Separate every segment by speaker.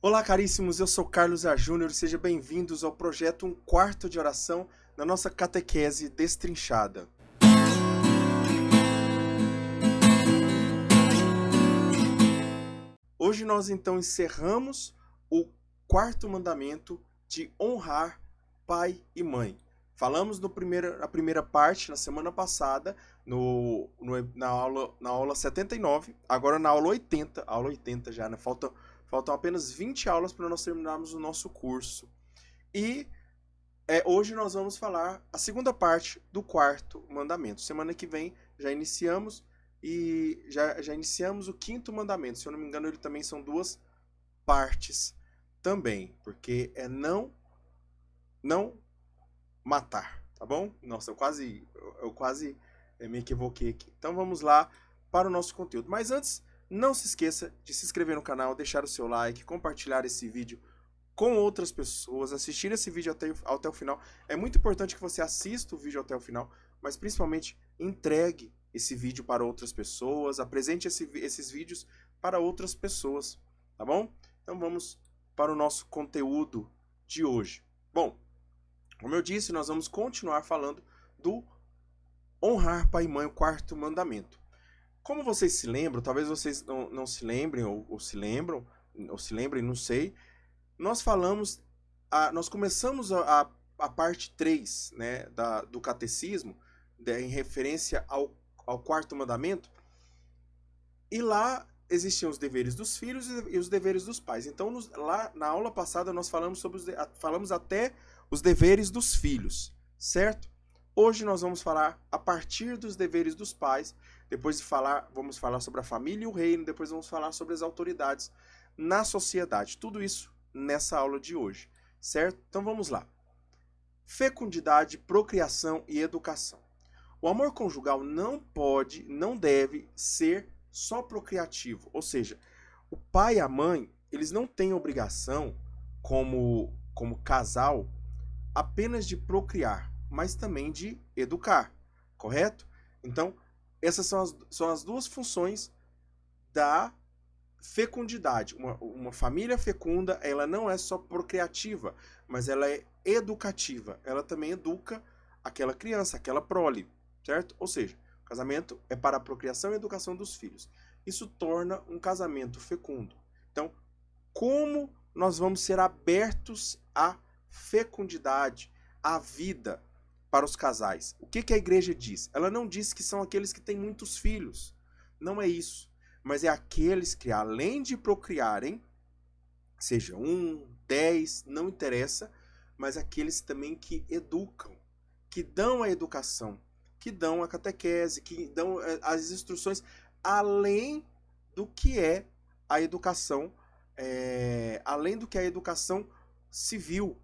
Speaker 1: Olá, caríssimos, eu sou Carlos A. Júnior, sejam bem-vindos ao projeto Um Quarto de Oração na nossa catequese destrinchada. Hoje nós então encerramos o quarto mandamento de honrar pai e mãe. Falamos na primeira parte, na semana passada, na aula 79, agora na aula 80 já, né? Faltam apenas 20 aulas para nós terminarmos o nosso curso. E hoje nós vamos falar a segunda parte do quarto mandamento. Semana que vem já iniciamos já iniciamos o quinto mandamento. Se eu não me engano, ele também são duas partes também, porque é não matar, tá bom? Nossa, eu quase me equivoquei aqui. Então vamos lá para o nosso conteúdo. Mas antes, não se esqueça de se inscrever no canal, deixar o seu like, compartilhar esse vídeo com outras pessoas, assistir esse vídeo até o final. É muito importante que você assista o vídeo até o final, mas principalmente entregue esse vídeo para outras pessoas, apresente esses vídeos para outras pessoas, tá bom? Então vamos para o nosso conteúdo de hoje. Bom, como eu disse, nós vamos continuar falando do honrar pai e mãe, o quarto mandamento. Como vocês se lembram, talvez vocês não se lembrem, ou se lembram, ou se lembrem, não sei, nós começamos a parte 3, né, do catecismo, em referência ao quarto mandamento, e lá existiam os deveres dos filhos e os deveres dos pais. Então, lá na aula passada, nós falamos até os deveres dos filhos, certo? Hoje nós vamos falar a partir dos deveres dos pais, depois vamos falar sobre a família e o reino, depois vamos falar sobre as autoridades na sociedade. Tudo isso nessa aula de hoje, certo? Então vamos lá. Fecundidade, procriação e educação. O amor conjugal não deve ser só procriativo, ou seja, o pai e a mãe, eles não têm obrigação, como casal, apenas de procriar, mas também de educar, correto? Então, essas são as duas funções da fecundidade. Uma família fecunda, ela não é só procriativa, mas ela é educativa. Ela também educa aquela criança, aquela prole, certo? Ou seja, o casamento é para a procriação e educação dos filhos. Isso torna um casamento fecundo. Então, como nós vamos ser abertos à fecundidade, à vida para os casais? O que a igreja diz? Ela não diz que são aqueles que têm muitos filhos. Não é isso. Mas é aqueles que, além de procriarem, seja 10, não interessa, mas aqueles também que educam, que dão a educação, que dão a catequese, que dão as instruções, além do que é a educação, além do que é a educação civil,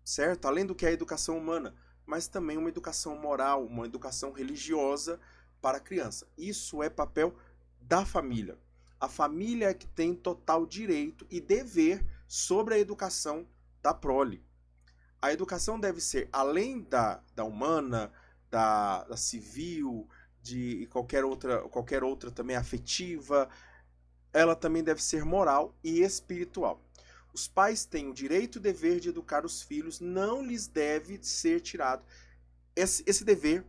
Speaker 1: certo? Além do que é a educação humana, mas também uma educação moral, uma educação religiosa para a criança. Isso é papel da família. A família é que tem total direito e dever sobre a educação da prole. A educação deve ser, além da humana, da civil, de qualquer outra também afetiva, ela também deve ser moral e espiritual. Os pais têm o direito e o dever de educar os filhos, não lhes deve ser tirado esse dever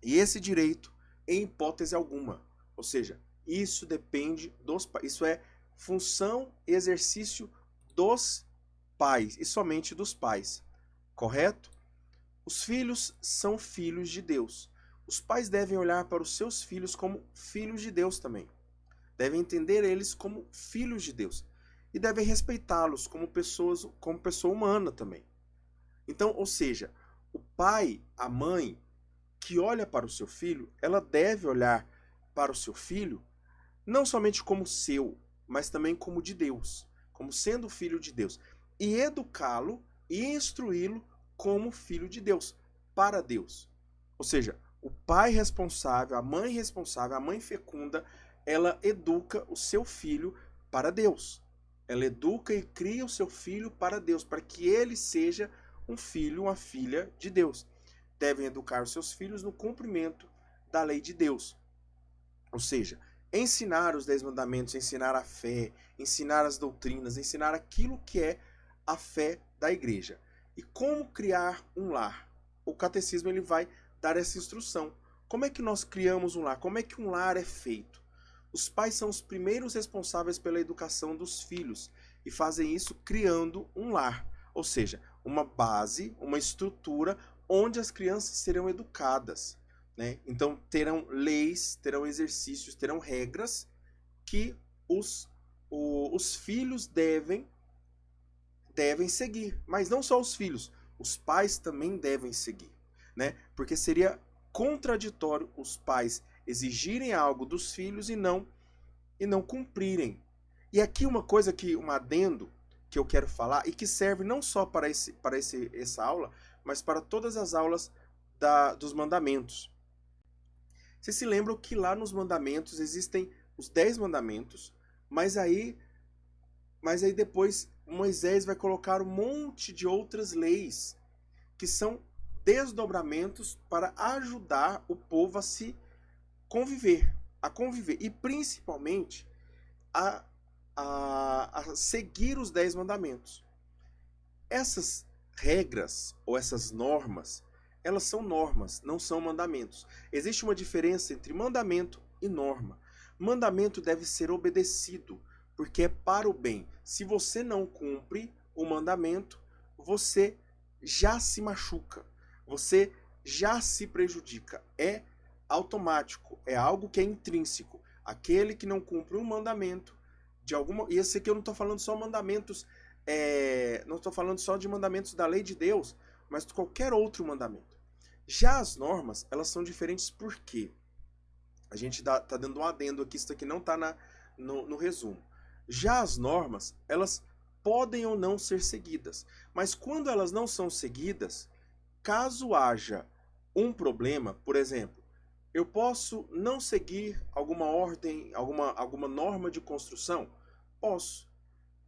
Speaker 1: e esse direito em hipótese alguma. Ou seja, isso depende dos pais. Isso é função e exercício dos pais e somente dos pais. Correto? Os filhos são filhos de Deus. Os pais devem olhar para os seus filhos como filhos de Deus também. Devem entender eles como filhos de Deus. E devem respeitá-los como pessoa humana também. Então, ou seja, o pai, a mãe, que olha para o seu filho, ela deve olhar para o seu filho não somente como seu, mas também como de Deus, como sendo filho de Deus, e educá-lo e instruí-lo como filho de Deus, para Deus. Ou seja, o pai responsável, a mãe fecunda, ela educa o seu filho para Deus. Ela educa e cria o seu filho para Deus, para que ele seja um filho, uma filha de Deus. Devem educar os seus filhos no cumprimento da lei de Deus. Ou seja, ensinar os 10 mandamentos, ensinar a fé, ensinar as doutrinas, ensinar aquilo que é a fé da igreja. E como criar um lar? O catecismo ele vai dar essa instrução. Como é que nós criamos um lar? Como é que um lar é feito? Os pais são os primeiros responsáveis pela educação dos filhos e fazem isso criando um lar, ou seja, uma base, uma estrutura onde as crianças serão educadas, né? Então terão leis, terão exercícios, terão regras que os filhos devem seguir, mas não só os filhos, os pais também devem seguir, né? Porque seria contraditório os pais exigirem algo dos filhos e não cumprirem. E aqui uma coisa um adendo que eu quero falar e que serve não só para essa aula, mas para todas as aulas dos mandamentos. Vocês se lembram que lá nos mandamentos existem os 10 mandamentos, mas aí depois Moisés vai colocar um monte de outras leis que são desdobramentos para ajudar o povo a se conviver, e principalmente a seguir os 10 mandamentos. Essas regras ou essas normas, elas são normas, não são mandamentos. Existe uma diferença entre mandamento e norma. Mandamento deve ser obedecido, porque é para o bem. Se você não cumpre o mandamento, você já se machuca, você já se prejudica. É automático, é algo que é intrínseco. Aquele que não cumpre um mandamento de alguma... E esse aqui eu não estou falando só mandamentos, não estou falando só de mandamentos da lei de Deus, mas de qualquer outro mandamento. Já as normas, elas são diferentes porque a gente tá dando um adendo aqui, isso aqui não está no resumo. Já as normas, elas podem ou não ser seguidas, mas quando elas não são seguidas, caso haja um problema, por exemplo, eu posso não seguir alguma ordem, alguma norma de construção? Posso.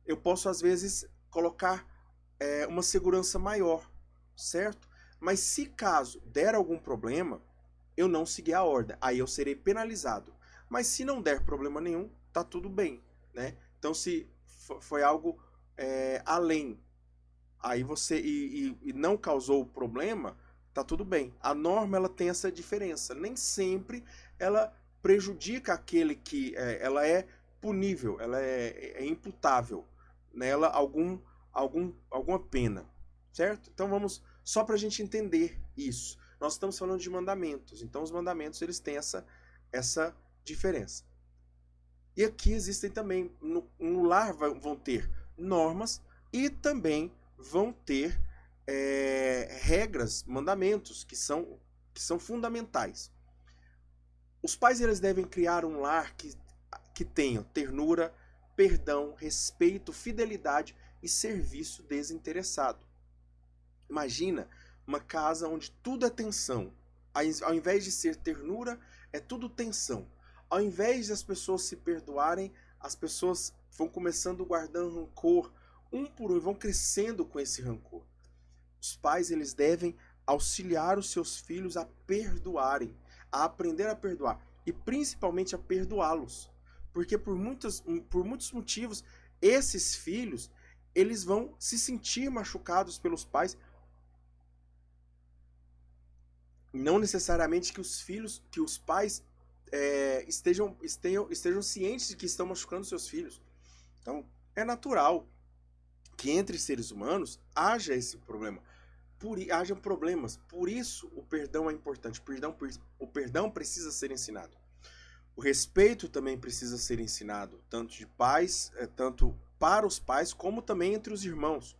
Speaker 1: Eu posso, às vezes, colocar uma segurança maior, certo? Mas se caso der algum problema, eu não seguir a ordem, aí eu serei penalizado. Mas se não der problema nenhum, tá tudo bem, né? Então se foi algo além, aí você e não causou problema, tá tudo bem. A norma ela tem essa diferença. Nem sempre ela prejudica aquele que ela é punível, ela é imputável nela alguma pena, certo? Então vamos só para a gente entender isso. Nós estamos falando de mandamentos, então os mandamentos eles têm essa diferença. E aqui existem também, no lar vão ter normas e também vão ter regras, mandamentos que são fundamentais. Os pais eles devem criar um lar que tenha ternura, perdão, respeito, fidelidade e serviço desinteressado. Imagina uma casa onde tudo é tensão. Ao invés de ser ternura, é tudo tensão. Ao invés de as pessoas se perdoarem, as pessoas vão começando guardando rancor um por um e vão crescendo com esse rancor. Os pais eles devem auxiliar os seus filhos a perdoarem, a aprender a perdoar e principalmente a perdoá-los. Porque por muitos motivos, esses filhos eles vão se sentir machucados pelos pais. Não necessariamente que os pais estejam cientes de que estão machucando seus filhos. Então, é natural que entre seres humanos haja esse problema. Hajam problemas. Por isso, o perdão é importante. O perdão precisa ser ensinado. O respeito também precisa ser ensinado, tanto para os pais, como também entre os irmãos.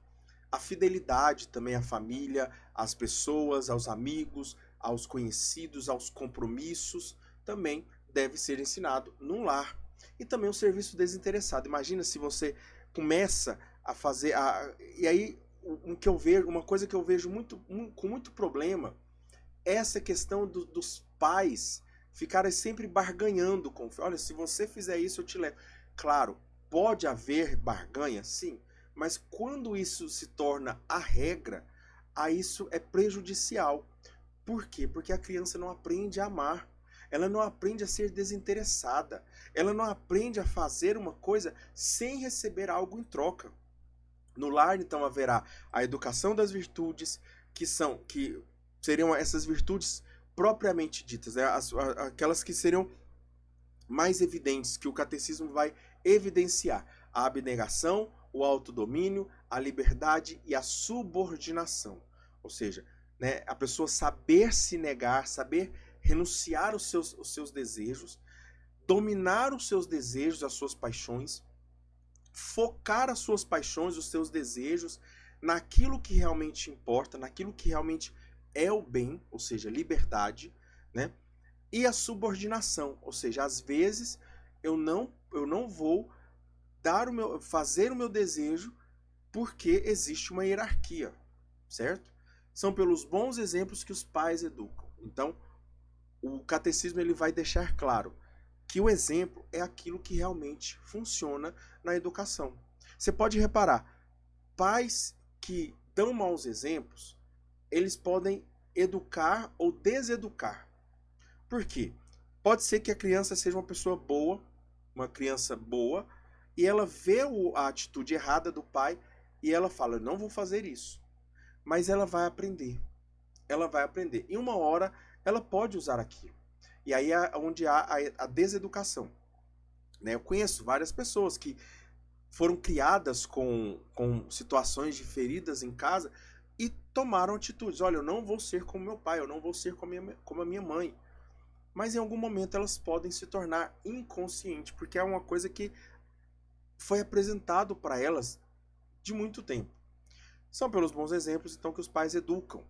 Speaker 1: A fidelidade também à família, às pessoas, aos amigos, aos conhecidos, aos compromissos, também deve ser ensinado num lar. E também o serviço desinteressado. Imagina se você começa a fazer... E aí, uma coisa que eu vejo com muito problema é essa questão dos pais ficarem sempre barganhando com... Olha, se você fizer isso, eu te levo. Claro, pode haver barganha, sim. Mas quando isso se torna a regra, aí isso é prejudicial. Por quê? Porque a criança não aprende a amar. ela não aprende a ser desinteressada, ela não aprende a fazer uma coisa sem receber algo em troca. No lar, então, haverá a educação das virtudes, que seriam essas virtudes propriamente ditas, né? Aquelas que seriam mais evidentes, que o catecismo vai evidenciar: a abnegação, o autodomínio, a liberdade e a subordinação. Ou seja, né, a pessoa saber se negar, saber renunciar os seus desejos, dominar os seus desejos, as suas paixões, focar as suas paixões, os seus desejos naquilo que realmente importa, naquilo que realmente é o bem, ou seja, liberdade, né? E a subordinação, ou seja, às vezes eu não vou fazer o meu desejo porque existe uma hierarquia, certo? São pelos bons exemplos que os pais educam. Então, o catecismo ele vai deixar claro que o exemplo é aquilo que realmente funciona na educação. Você pode reparar, pais que dão maus exemplos, eles podem educar ou deseducar. Por quê? Pode ser que a criança seja uma pessoa boa, uma criança boa, e ela vê a atitude errada do pai e ela fala: eu não vou fazer isso. Mas ela vai aprender. Ela vai aprender. E uma hora ela pode usar aquilo. E aí é onde há a deseducação. Né? Eu conheço várias pessoas que foram criadas com situações de feridas em casa e tomaram atitudes. Olha, eu não vou ser como meu pai, eu não vou ser como a minha mãe. Mas em algum momento elas podem se tornar inconscientes, porque é uma coisa que foi apresentado para elas de muito tempo. São pelos bons exemplos, então, que os pais educam.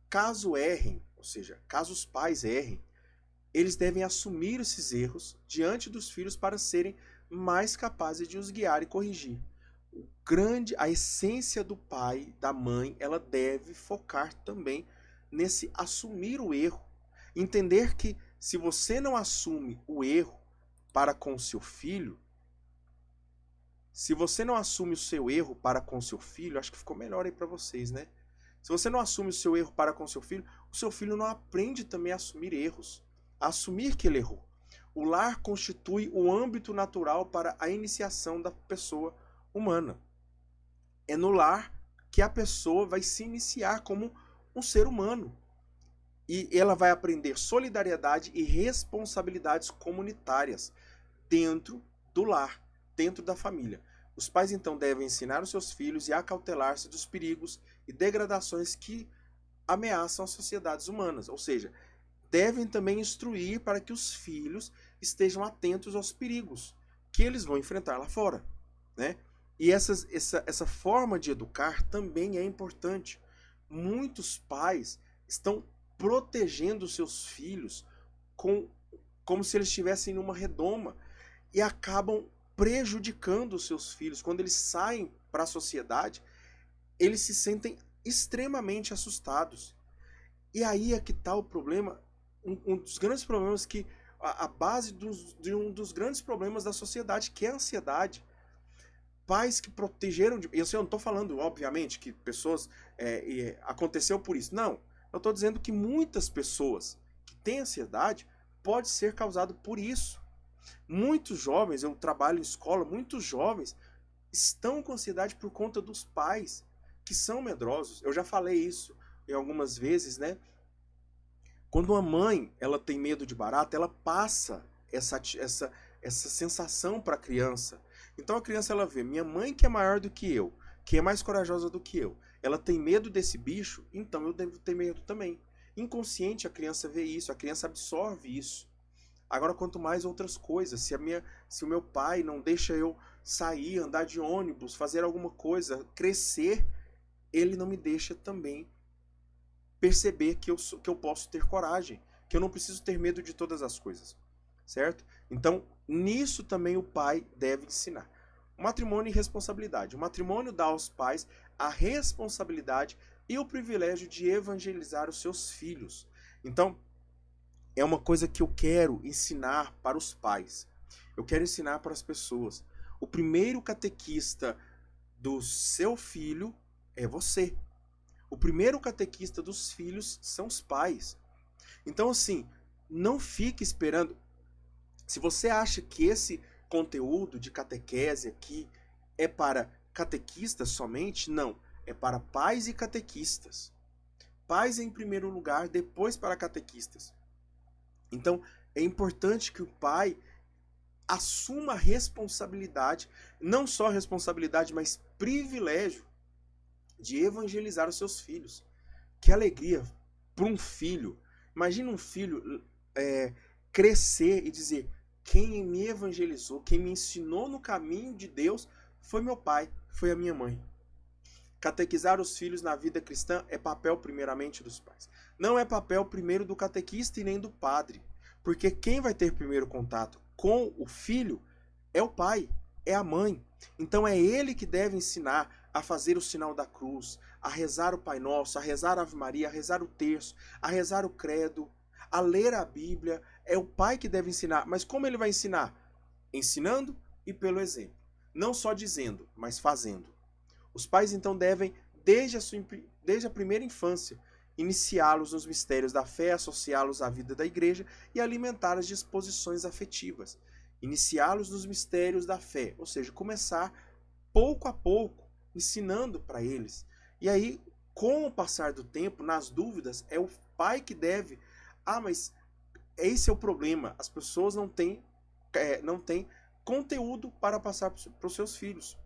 Speaker 1: Caso errem, ou seja, caso os pais errem, eles devem assumir esses erros diante dos filhos para serem mais capazes de os guiar e corrigir. A essência do pai, da mãe, ela deve focar também nesse assumir o erro. Entender que se você não assume o erro para com o seu filho, se você não assume o seu erro para com o seu filho, acho que ficou melhor aí para vocês, né? Se você não assume o seu erro para com o seu filho não aprende também a assumir erros, a assumir que ele errou. O lar constitui o âmbito natural para a iniciação da pessoa humana. É no lar que a pessoa vai se iniciar como um ser humano. E ela vai aprender solidariedade e responsabilidades comunitárias dentro do lar, dentro da família. Os pais então devem ensinar os seus filhos e acautelar-se dos perigos e degradações que ameaçam as sociedades humanas, ou seja, devem também instruir para que os filhos estejam atentos aos perigos que eles vão enfrentar lá fora, né? E essa forma de educar também é importante. Muitos pais estão protegendo seus filhos como se eles estivessem numa redoma e acabam prejudicando os seus filhos. Quando eles saem para a sociedade, eles se sentem extremamente assustados. E aí é que está o problema, um dos grandes problemas que a base de um dos grandes problemas da sociedade, que é a ansiedade. Pais que protegeram de... Eu não estou falando, obviamente, que pessoas... aconteceu por isso. Não. Eu estou dizendo que muitas pessoas que têm ansiedade pode ser causado por isso. Muitos jovens, eu trabalho em escola, muitos jovens estão com ansiedade por conta dos pais, que são medrosos. Eu já falei isso em algumas vezes, né? Quando uma mãe ela tem medo de barata, ela passa essa sensação para a criança. Então a criança ela vê, minha mãe que é maior do que eu, que é mais corajosa do que eu, ela tem medo desse bicho, então eu devo ter medo também. Inconsciente a criança vê isso, a criança absorve isso. Agora, quanto mais outras coisas, se o meu pai não deixa eu sair, andar de ônibus, fazer alguma coisa, crescer, ele não me deixa também perceber que eu posso ter coragem, que eu não preciso ter medo de todas as coisas, certo? Então, nisso também o pai deve ensinar. Matrimônio e responsabilidade. O matrimônio dá aos pais a responsabilidade e o privilégio de evangelizar os seus filhos. Então, é uma coisa que eu quero ensinar para os pais. Eu quero ensinar para as pessoas. O primeiro catequista do seu filho é você. O primeiro catequista dos filhos são os pais. Então, assim, não fique esperando. Se você acha que esse conteúdo de catequese aqui é para catequistas somente, não. É para pais e catequistas. Pais em primeiro lugar, depois para catequistas. Então, é importante que o pai assuma a responsabilidade, não só responsabilidade, mas privilégio de evangelizar os seus filhos. Que alegria para um filho. Imagina um filho crescer e dizer: quem me evangelizou, quem me ensinou no caminho de Deus foi meu pai, foi a minha mãe. Catequizar os filhos na vida cristã é papel primeiramente dos pais. Não é papel primeiro do catequista e nem do padre. Porque quem vai ter primeiro contato com o filho é o pai, é a mãe. Então é ele que deve ensinar a fazer o sinal da cruz, a rezar o Pai Nosso, a rezar a Ave Maria, a rezar o terço, a rezar o credo, a ler a Bíblia. É o pai que deve ensinar. Mas como ele vai ensinar? Ensinando e pelo exemplo. Não só dizendo, mas fazendo. Os pais então devem, desde a primeira infância, iniciá-los nos mistérios da fé, associá-los à vida da igreja e alimentar as disposições afetivas. Iniciá-los nos mistérios da fé, ou seja, começar pouco a pouco, ensinando para eles. E aí, com o passar do tempo, nas dúvidas, é o pai que deve. Mas esse é o problema. As pessoas não têm conteúdo para passar para os seus filhos.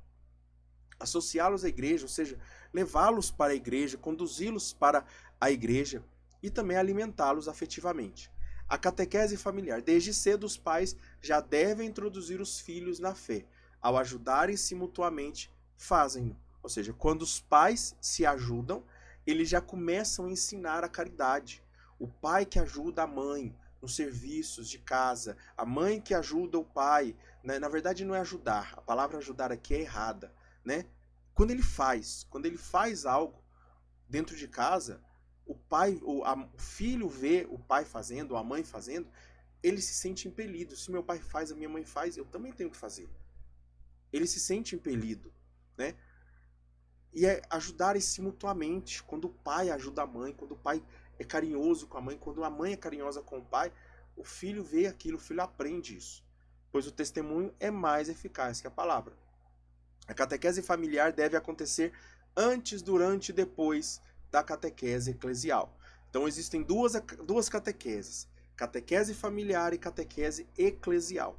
Speaker 1: Associá-los à igreja, ou seja, levá-los para a igreja, conduzi-los para a igreja e também alimentá-los afetivamente. A catequese familiar. Desde cedo os pais já devem introduzir os filhos na fé. Ao ajudarem-se mutuamente, fazem-no. Ou seja, quando os pais se ajudam, eles já começam a ensinar a caridade. O pai que ajuda a mãe nos serviços de casa, a mãe que ajuda o pai. Na verdade não é ajudar, a palavra ajudar aqui é errada. Né? Quando ele faz algo dentro de casa, o filho vê o pai fazendo, a mãe fazendo, ele se sente impelido. Se meu pai faz, a minha mãe faz, eu também tenho que fazer. Ele se sente impelido, né? E é ajudarem-se mutuamente. Quando o pai ajuda a mãe, quando o pai é carinhoso com a mãe, quando a mãe é carinhosa com o pai, o filho vê aquilo, o filho aprende isso. Pois o testemunho é mais eficaz que a palavra. A catequese familiar deve acontecer antes, durante e depois da catequese eclesial. Então existem duas catequeses, catequese familiar e catequese eclesial.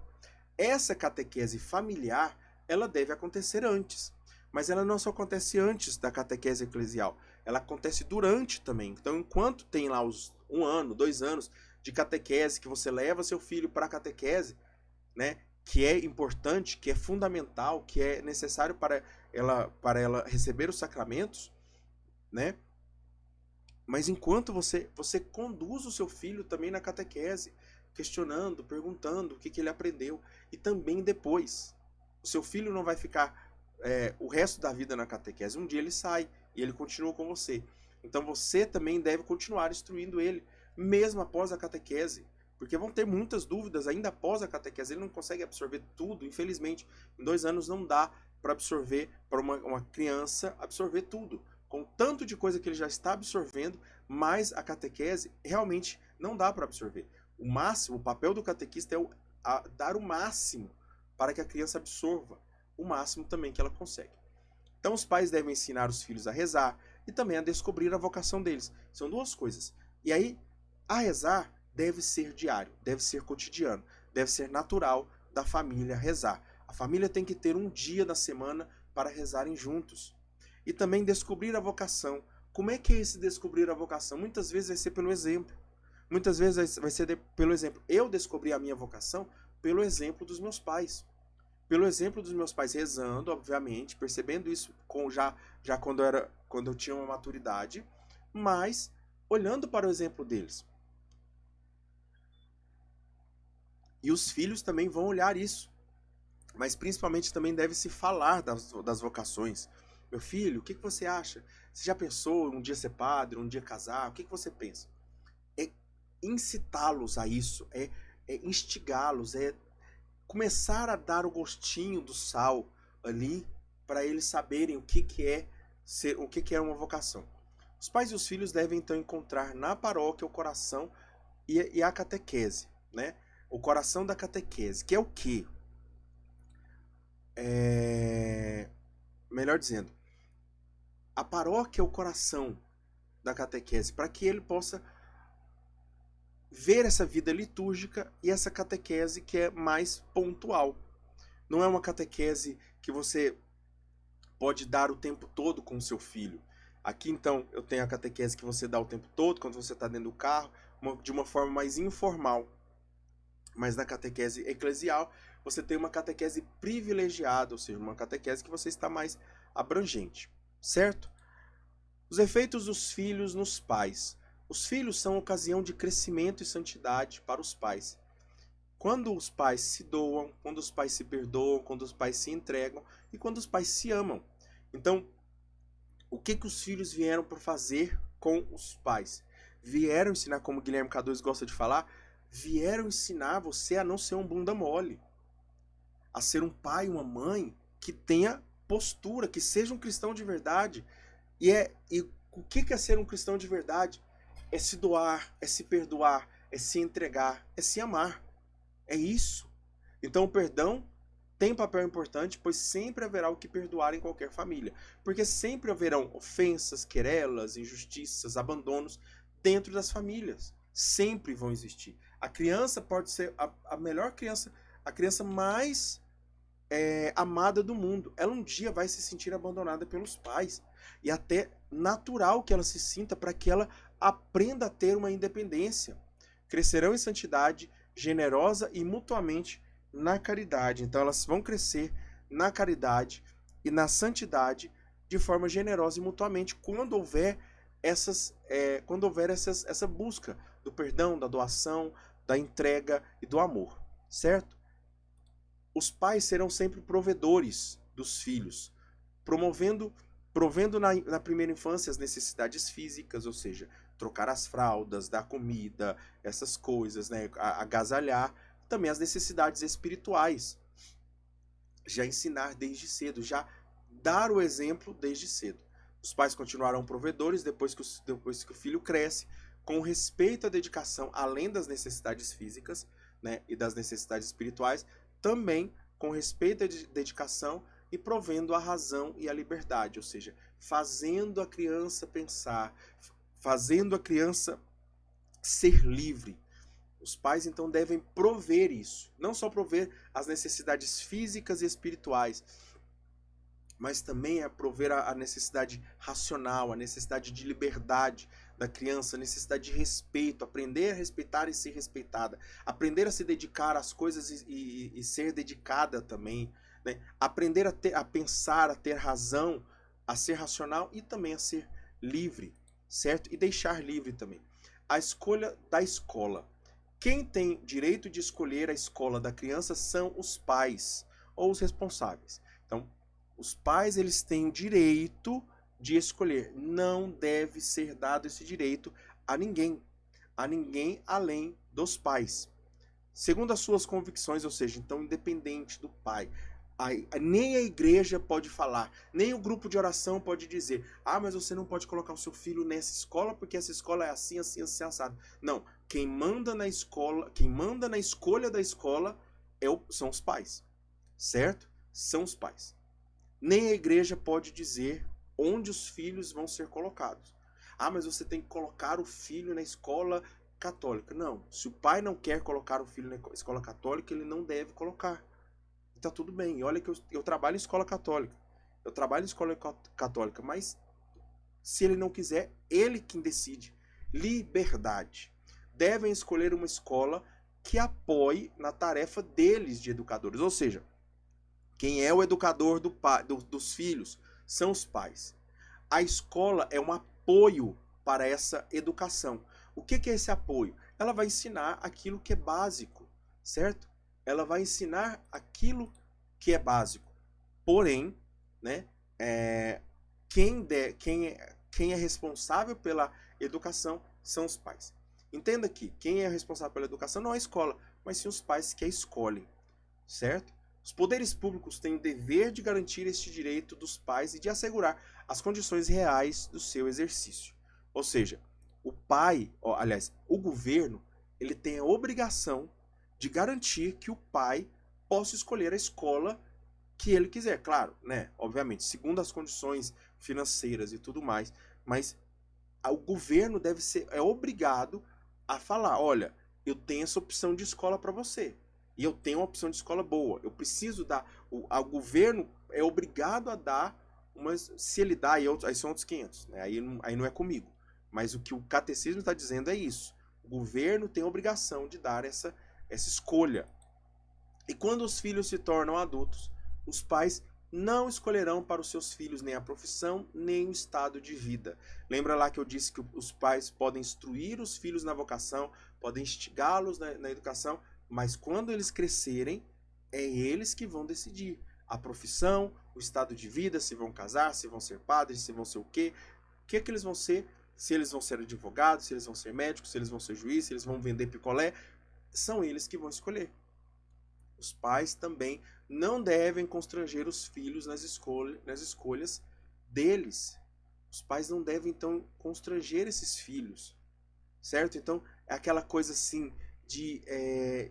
Speaker 1: Essa catequese familiar, ela deve acontecer antes, mas ela não só acontece antes da catequese eclesial, ela acontece durante também. Então enquanto tem lá os 1 ano, 2 anos de catequese, que você leva seu filho para a catequese, né, que é importante, que é fundamental, que é necessário para ela receber os sacramentos, né? Mas enquanto você conduz o seu filho também na catequese, questionando, perguntando o que ele aprendeu, e também depois. O seu filho não vai ficar o resto da vida na catequese. Um dia ele sai e ele continua com você. Então você também deve continuar instruindo ele, mesmo após a catequese. Porque vão ter muitas dúvidas ainda após a catequese. Ele não consegue absorver tudo, infelizmente. Em 2 anos não dá para absorver, para uma criança absorver tudo. Com tanto de coisa que ele já está absorvendo, mas a catequese realmente não dá para absorver. O papel do catequista é dar o máximo para que a criança absorva o máximo também que ela consegue. Então os pais devem ensinar os filhos a rezar e também a descobrir a vocação deles. São 2 coisas. E aí, a rezar deve ser diário, deve ser cotidiano, deve ser natural da família rezar. A família tem que ter um dia da semana para rezarem juntos. E também descobrir a vocação. Como é que é esse descobrir a vocação? Muitas vezes vai ser pelo exemplo. Muitas vezes vai ser pelo exemplo. Eu descobri a minha vocação pelo exemplo dos meus pais. Pelo exemplo dos meus pais rezando, obviamente, percebendo isso já quando eu tinha uma maturidade, mas olhando para o exemplo deles. E os filhos também vão olhar isso. Mas principalmente também deve-se falar das vocações. Meu filho, o que você acha? Você já pensou um dia ser padre, um dia casar? O que você pensa? É incitá-los a isso, é instigá-los, é começar a dar o gostinho do sal ali para eles saberem o que é uma vocação. Os pais e os filhos devem então encontrar na paróquia o coração e a catequese, né? O coração da catequese, que é o quê? Melhor dizendo, a paróquia é o coração da catequese, para que ele possa ver essa vida litúrgica e essa catequese que é mais pontual. Não é uma catequese que você pode dar o tempo todo com o seu filho. Aqui, então, eu tenho a catequese que você dá o tempo todo, quando você está dentro do carro, de uma forma mais informal. Mas na catequese eclesial, você tem uma catequese privilegiada, ou seja, uma catequese que você está mais abrangente, certo? Os efeitos dos filhos nos pais. Os filhos são ocasião de crescimento e santidade para os pais. Quando os pais se doam, quando os pais se perdoam, quando os pais se entregam e quando os pais se amam. Então, o que os filhos vieram para fazer com os pais? Vieram ensinar, como Guilherme K2 gosta de falar, vieram ensinar você a não ser um bunda mole. A ser um pai e uma mãe que tenha postura, que seja um cristão de verdade. E o que é ser um cristão de verdade? É se doar, é se perdoar, é se entregar, é se amar. É isso. Então o perdão tem um papel importante, pois sempre haverá o que perdoar em qualquer família. Porque sempre haverão ofensas, querelas, injustiças, abandonos dentro das famílias. Sempre vão existir. A criança pode ser a melhor criança, a criança mais amada do mundo. Ela um dia vai se sentir abandonada pelos pais. E até natural que ela se sinta para que ela aprenda a ter uma independência. Crescerão em santidade, generosa e mutuamente na caridade. Então elas vão crescer na caridade e na santidade de forma generosa e mutuamente quando houver essa busca do perdão, da doação, da entrega e do amor, certo? Os pais serão sempre provedores dos filhos, provendo na primeira infância as necessidades físicas, ou seja, trocar as fraldas, dar comida, essas coisas, né, agasalhar, também as necessidades espirituais. Já ensinar desde cedo, já dar o exemplo desde cedo. Os pais continuarão provedores depois que o filho cresce, com respeito à dedicação, além das necessidades físicas, né, e das necessidades espirituais, também com respeito à dedicação e provendo a razão e a liberdade, ou seja, fazendo a criança pensar, fazendo a criança ser livre. Os pais então devem prover isso, não só prover as necessidades físicas e espirituais, mas também é prover a necessidade racional, a necessidade de liberdade da criança, a necessidade de respeito, aprender a respeitar e ser respeitada, aprender a se dedicar às coisas e ser dedicada também, né? Aprender a pensar, a ter razão, a ser racional e também a ser livre, certo? E deixar livre também. A escolha da escola. Quem tem direito de escolher a escola da criança são os pais ou os responsáveis. Então, os pais eles têm o direito de escolher. Não deve ser dado esse direito a ninguém além dos pais. Segundo as suas convicções, ou seja, então independente do pai. Nem a igreja pode falar, nem o grupo de oração pode dizer: ah, mas você não pode colocar o seu filho nessa escola porque essa escola é assim, assim, assim, assado. Não, quem manda na escola, quem manda na escolha da escola são os pais, certo? São os pais. Nem a igreja pode dizer onde os filhos vão ser colocados. Ah, mas você tem que colocar o filho na escola católica. Não, se o pai não quer colocar o filho na escola católica, ele não deve colocar. E tá tudo bem. E olha que eu trabalho em escola católica. Eu trabalho em escola católica, mas se ele não quiser, ele quem decide. Liberdade. Devem escolher uma escola que apoie na tarefa deles de educadores. Ou seja, quem é o educador dos filhos são os pais. A escola é um apoio para essa educação. O que é esse apoio? Ela vai ensinar aquilo que é básico, certo? Ela vai ensinar aquilo que é básico. Porém, né, quem é responsável pela educação são os pais. Entenda que quem é responsável pela educação não é a escola, mas sim os pais que a escolhem, certo? Os poderes públicos têm o dever de garantir este direito dos pais e de assegurar as condições reais do seu exercício. Ou seja, o pai, aliás, o governo, ele tem a obrigação de garantir que o pai possa escolher a escola que ele quiser. Claro, né? Obviamente, segundo as condições financeiras e tudo mais. Mas o governo é obrigado a falar, olha, eu tenho essa opção de escola para você. E eu tenho uma opção de escola boa. Eu preciso dar. O governo é obrigado a dar umas. Se ele dá, aí são outros 500. Né? Aí não é comigo. Mas o que o catecismo está dizendo é isso. O governo tem a obrigação de dar essa escolha. E quando os filhos se tornam adultos, os pais não escolherão para os seus filhos nem a profissão, nem o estado de vida. Lembra lá que eu disse que os pais podem instruir os filhos na vocação, podem instigá-los na educação, mas quando eles crescerem, é eles que vão decidir a profissão, o estado de vida, se vão casar, se vão ser padres, se vão ser o quê, que eles vão ser, se eles vão ser advogados, se eles vão ser médicos, se eles vão ser juízes, se eles vão vender picolé, são eles que vão escolher. Os pais também não devem constranger os filhos nas escolhas deles. Os pais não devem, então, constranger esses filhos. Certo? Então, é aquela coisa assim de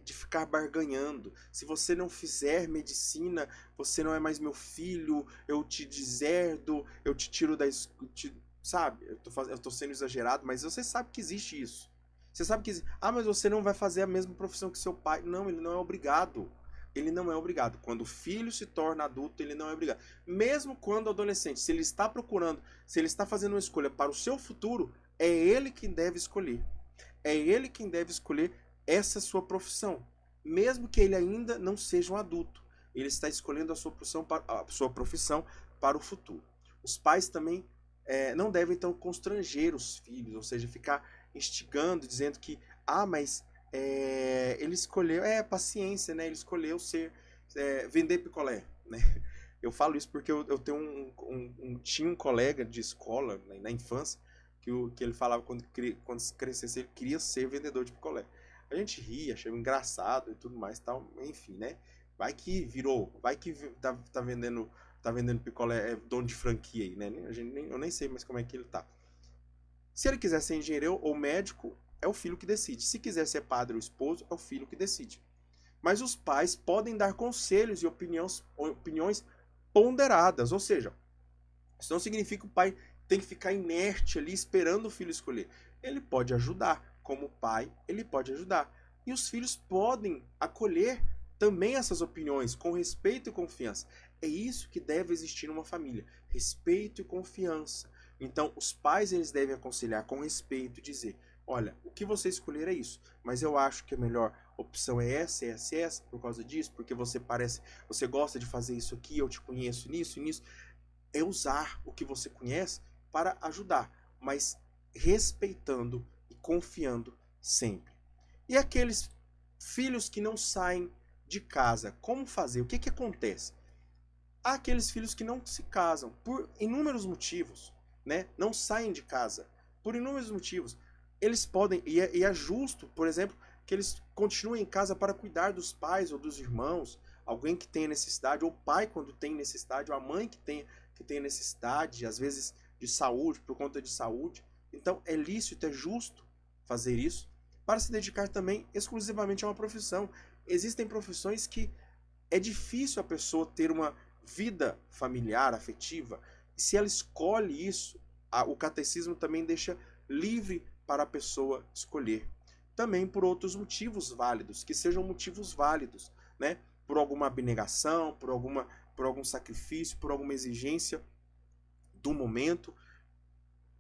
Speaker 1: ficar barganhando. Se você não fizer medicina, você não é mais meu filho, eu te deserdo, eu te tiro da escola. Sabe? Eu tô sendo exagerado, mas você sabe que existe isso. Você sabe que mas você não vai fazer a mesma profissão que seu pai. Não, ele não é obrigado. Ele não é obrigado. Quando o filho se torna adulto, ele não é obrigado. Mesmo quando adolescente, se ele está procurando, se ele está fazendo uma escolha para o seu futuro, é ele quem deve escolher. É ele quem deve escolher essa sua profissão. Mesmo que ele ainda não seja um adulto. Ele está escolhendo a sua profissão para o futuro. Os pais também não devem, então, constranger os filhos, ou seja, ficar instigando, dizendo que, mas ele escolheu, paciência, né? Ele escolheu vender picolé, né? Eu falo isso porque eu tenho tinha um colega de escola, né, na infância, que ele falava quando crescesse ele queria ser vendedor de picolé. A gente ria, achava engraçado e tudo mais, tal, enfim, né? Vai que tá vendendo picolé, dono de franquia aí, né? Eu nem sei mais como é que ele tá. Se ele quiser ser engenheiro ou médico, é o filho que decide. Se quiser ser padre ou esposo, é o filho que decide. Mas os pais podem dar conselhos e opiniões ponderadas, ou seja, isso não significa que o pai tem que ficar inerte ali esperando o filho escolher. Ele pode ajudar, como pai, ele pode ajudar. E os filhos podem acolher também essas opiniões com respeito e confiança. É isso que deve existir numa família, respeito e confiança. Então, os pais eles devem aconselhar com respeito e dizer, olha, o que você escolher é isso, mas eu acho que a melhor opção é essa, por causa disso, porque você gosta de fazer isso aqui, eu te conheço nisso e nisso. É usar o que você conhece para ajudar, mas respeitando e confiando sempre. E aqueles filhos que não saem de casa, como fazer? O que acontece? Há aqueles filhos que não se casam por inúmeros motivos, né? Não saem de casa por inúmeros motivos. Eles podem, e é justo, por exemplo, que eles continuem em casa para cuidar dos pais ou dos irmãos, alguém que tenha necessidade, ou o pai quando tem necessidade, ou a mãe que tenha necessidade, às vezes de saúde, por conta de saúde. Então é lícito, é justo fazer isso, para se dedicar também exclusivamente a uma profissão. Existem profissões que é difícil a pessoa ter uma vida familiar, afetiva, e se ela escolhe isso, o catecismo também deixa livre para a pessoa escolher. Também por outros motivos válidos, que sejam motivos válidos, né? Por alguma abnegação, por algum sacrifício, por alguma exigência do momento.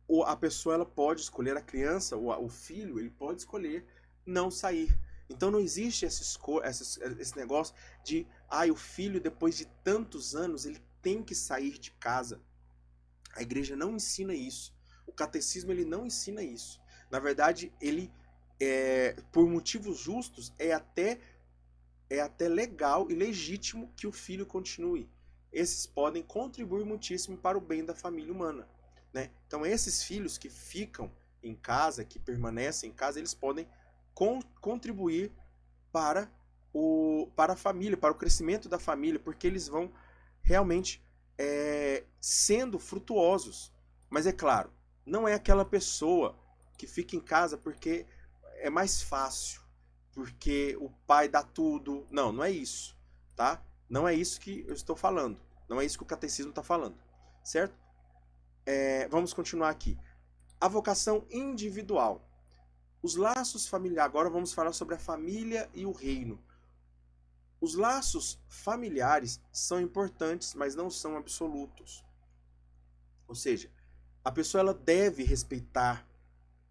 Speaker 1: Ou a pessoa ela pode escolher, a criança, ou o filho, ele pode escolher não sair. Então não existe esse negócio de o filho depois de tantos anos ele tem que sair de casa. A igreja não ensina isso. O catecismo ele não ensina isso. Na verdade, ele por motivos justos é até legal e legítimo que o filho continue. Esses podem contribuir muitíssimo para o bem da família humana, né? Então esses filhos que ficam em casa, que permanecem em casa, eles podem contribuir para a família, para o crescimento da família, porque eles vão realmente sendo frutuosos. Mas é claro, não é aquela pessoa que fica em casa porque é mais fácil, porque o pai dá tudo. Não, não é isso, tá? Não é isso que eu estou falando. Não é isso que o catecismo está falando, certo? Vamos continuar aqui. A vocação individual. Os laços familiares. Agora vamos falar sobre a família e o reino. Os laços familiares são importantes, mas não são absolutos. Ou seja, a pessoa ela deve respeitar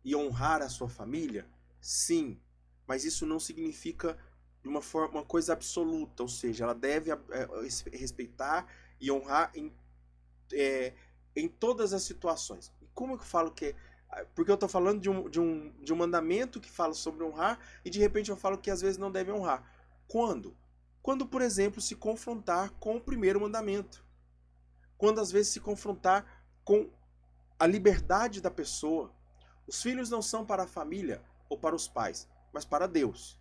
Speaker 1: e honrar a sua família? Sim, mas isso não significa de uma coisa absoluta, ou seja, ela deve respeitar e honrar em todas as situações. E como eu falo que porque eu estou falando de um mandamento que fala sobre honrar e de repente eu falo que às vezes não deve honrar. Quando? Quando, por exemplo, se confrontar com o primeiro mandamento. Quando às vezes se confrontar com a liberdade da pessoa. Os filhos não são para a família ou para os pais, mas para Deus.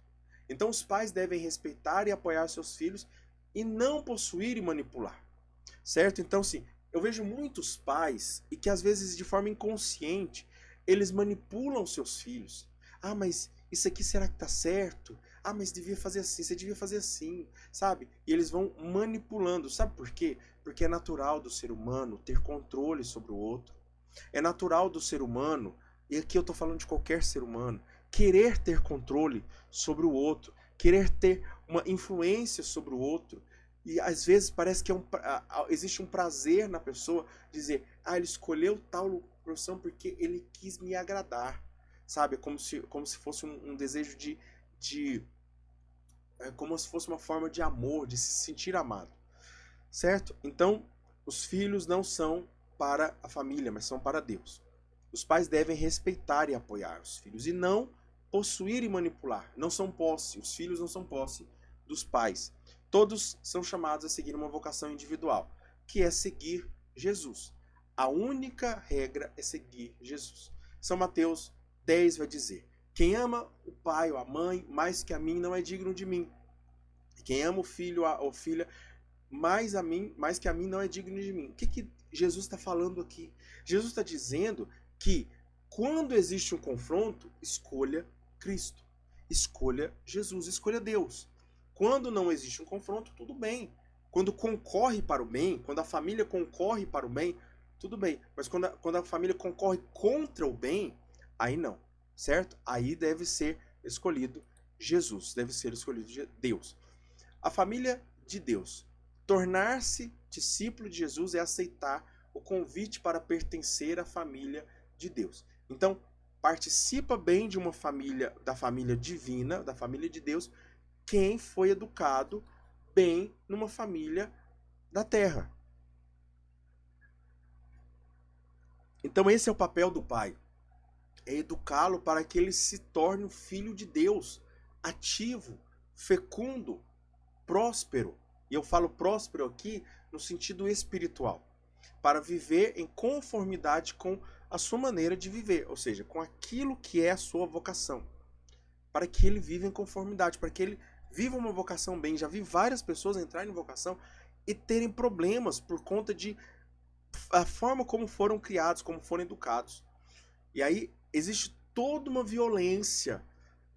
Speaker 1: Então os pais devem respeitar e apoiar seus filhos e não possuir e manipular. Certo? Então, sim, eu vejo muitos pais e que às vezes de forma inconsciente eles manipulam seus filhos. Ah, mas isso aqui será que tá certo? Ah, mas devia fazer assim, você devia fazer assim, sabe? E eles vão manipulando. Sabe por quê? Porque é natural do ser humano ter controle sobre o outro. É natural do ser humano, e aqui eu estou falando de qualquer ser humano, querer ter controle sobre o outro, querer ter uma influência sobre o outro. E às vezes parece que existe um prazer na pessoa dizer, ele escolheu tal profissão porque ele quis me agradar. Sabe? Como se fosse um desejo como se fosse uma forma de amor, de se sentir amado. Certo? Então, os filhos não são para a família, mas são para Deus. Os pais devem respeitar e apoiar os filhos e não possuir e manipular. Não são posse, os filhos não são posse dos pais. Todos são chamados a seguir uma vocação individual, que é seguir Jesus. A única regra é seguir Jesus. São Mateus 10 vai dizer: quem ama o pai ou a mãe mais que a mim não é digno de mim. Quem ama o filho ou filha mais que a mim não é digno de mim. O que Jesus está falando aqui? Jesus está dizendo que quando existe um confronto, escolha Cristo, escolha Jesus, escolha Deus. Quando não existe um confronto, tudo bem. Quando concorre para o bem, quando a família concorre para o bem, tudo bem. Mas quando a família concorre contra o bem, aí não, certo? Aí deve ser escolhido Jesus, deve ser escolhido Deus. A família de Deus. Tornar-se discípulo de Jesus é aceitar o convite para pertencer à família de Deus. Então, participa bem de uma família, da família divina, da família de Deus, quem foi educado bem numa família da terra. Então, esse é o papel do pai. É educá-lo para que ele se torne um filho de Deus, ativo, fecundo, próspero. E eu falo próspero aqui no sentido espiritual, para viver em conformidade com a sua maneira de viver, ou seja, com aquilo que é a sua vocação, para que ele viva em conformidade, para que ele viva uma vocação bem. Já vi várias pessoas entrarem em vocação e terem problemas por conta de a forma como foram criados, como foram educados. E aí existe toda uma violência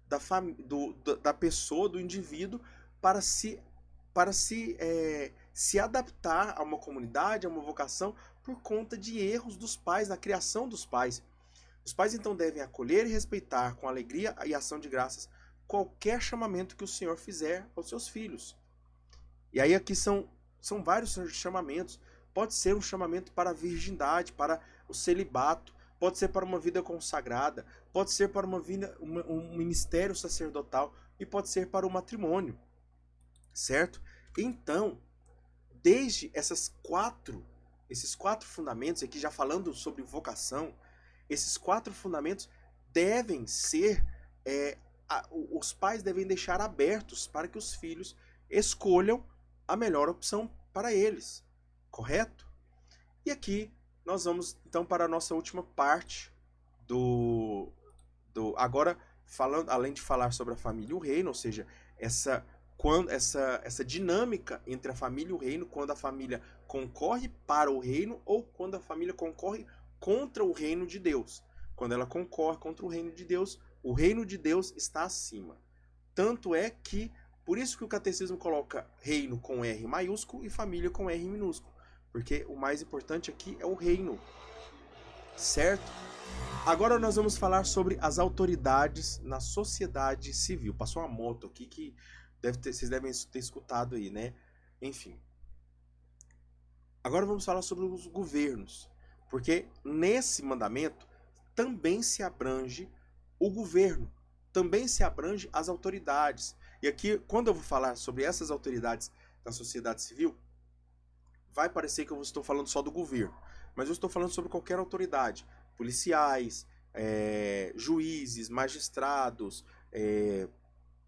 Speaker 1: da pessoa, do indivíduo, para se adaptar a uma comunidade, a uma vocação, por conta de erros dos pais, na criação dos pais. Os pais então devem acolher e respeitar com alegria e ação de graças qualquer chamamento que o Senhor fizer aos seus filhos. E aí aqui são vários chamamentos. Pode ser um chamamento para a virgindade, para o celibato, pode ser para uma vida consagrada, pode ser para um ministério sacerdotal e pode ser para o matrimônio. Certo? Então, desde esses quatro fundamentos, aqui já falando sobre vocação, esses 4 fundamentos devem ser, os pais devem deixar abertos para que os filhos escolham a melhor opção para eles, correto? E aqui nós vamos então para a nossa última parte agora falando, além de falar sobre a família e o reino, ou seja, essa dinâmica entre a família e o reino, quando a família concorre para o reino ou quando a família concorre contra o reino de Deus. Quando ela concorre contra o reino de Deus, O reino de Deus está acima. Tanto é que, por isso que o catecismo coloca reino com R maiúsculo e família com R minúsculo. Porque o mais importante aqui é o reino. Certo? Agora nós vamos falar sobre as autoridades na sociedade civil. Passou uma moto aqui que vocês devem ter escutado aí, né? Enfim. Agora vamos falar sobre os governos. Porque nesse mandamento também se abrange o governo. Também se abrange as autoridades. E aqui, quando eu vou falar sobre essas autoridades na sociedade civil, vai parecer que eu estou falando só do governo. Mas eu estou falando sobre qualquer autoridade. Policiais, juízes, magistrados,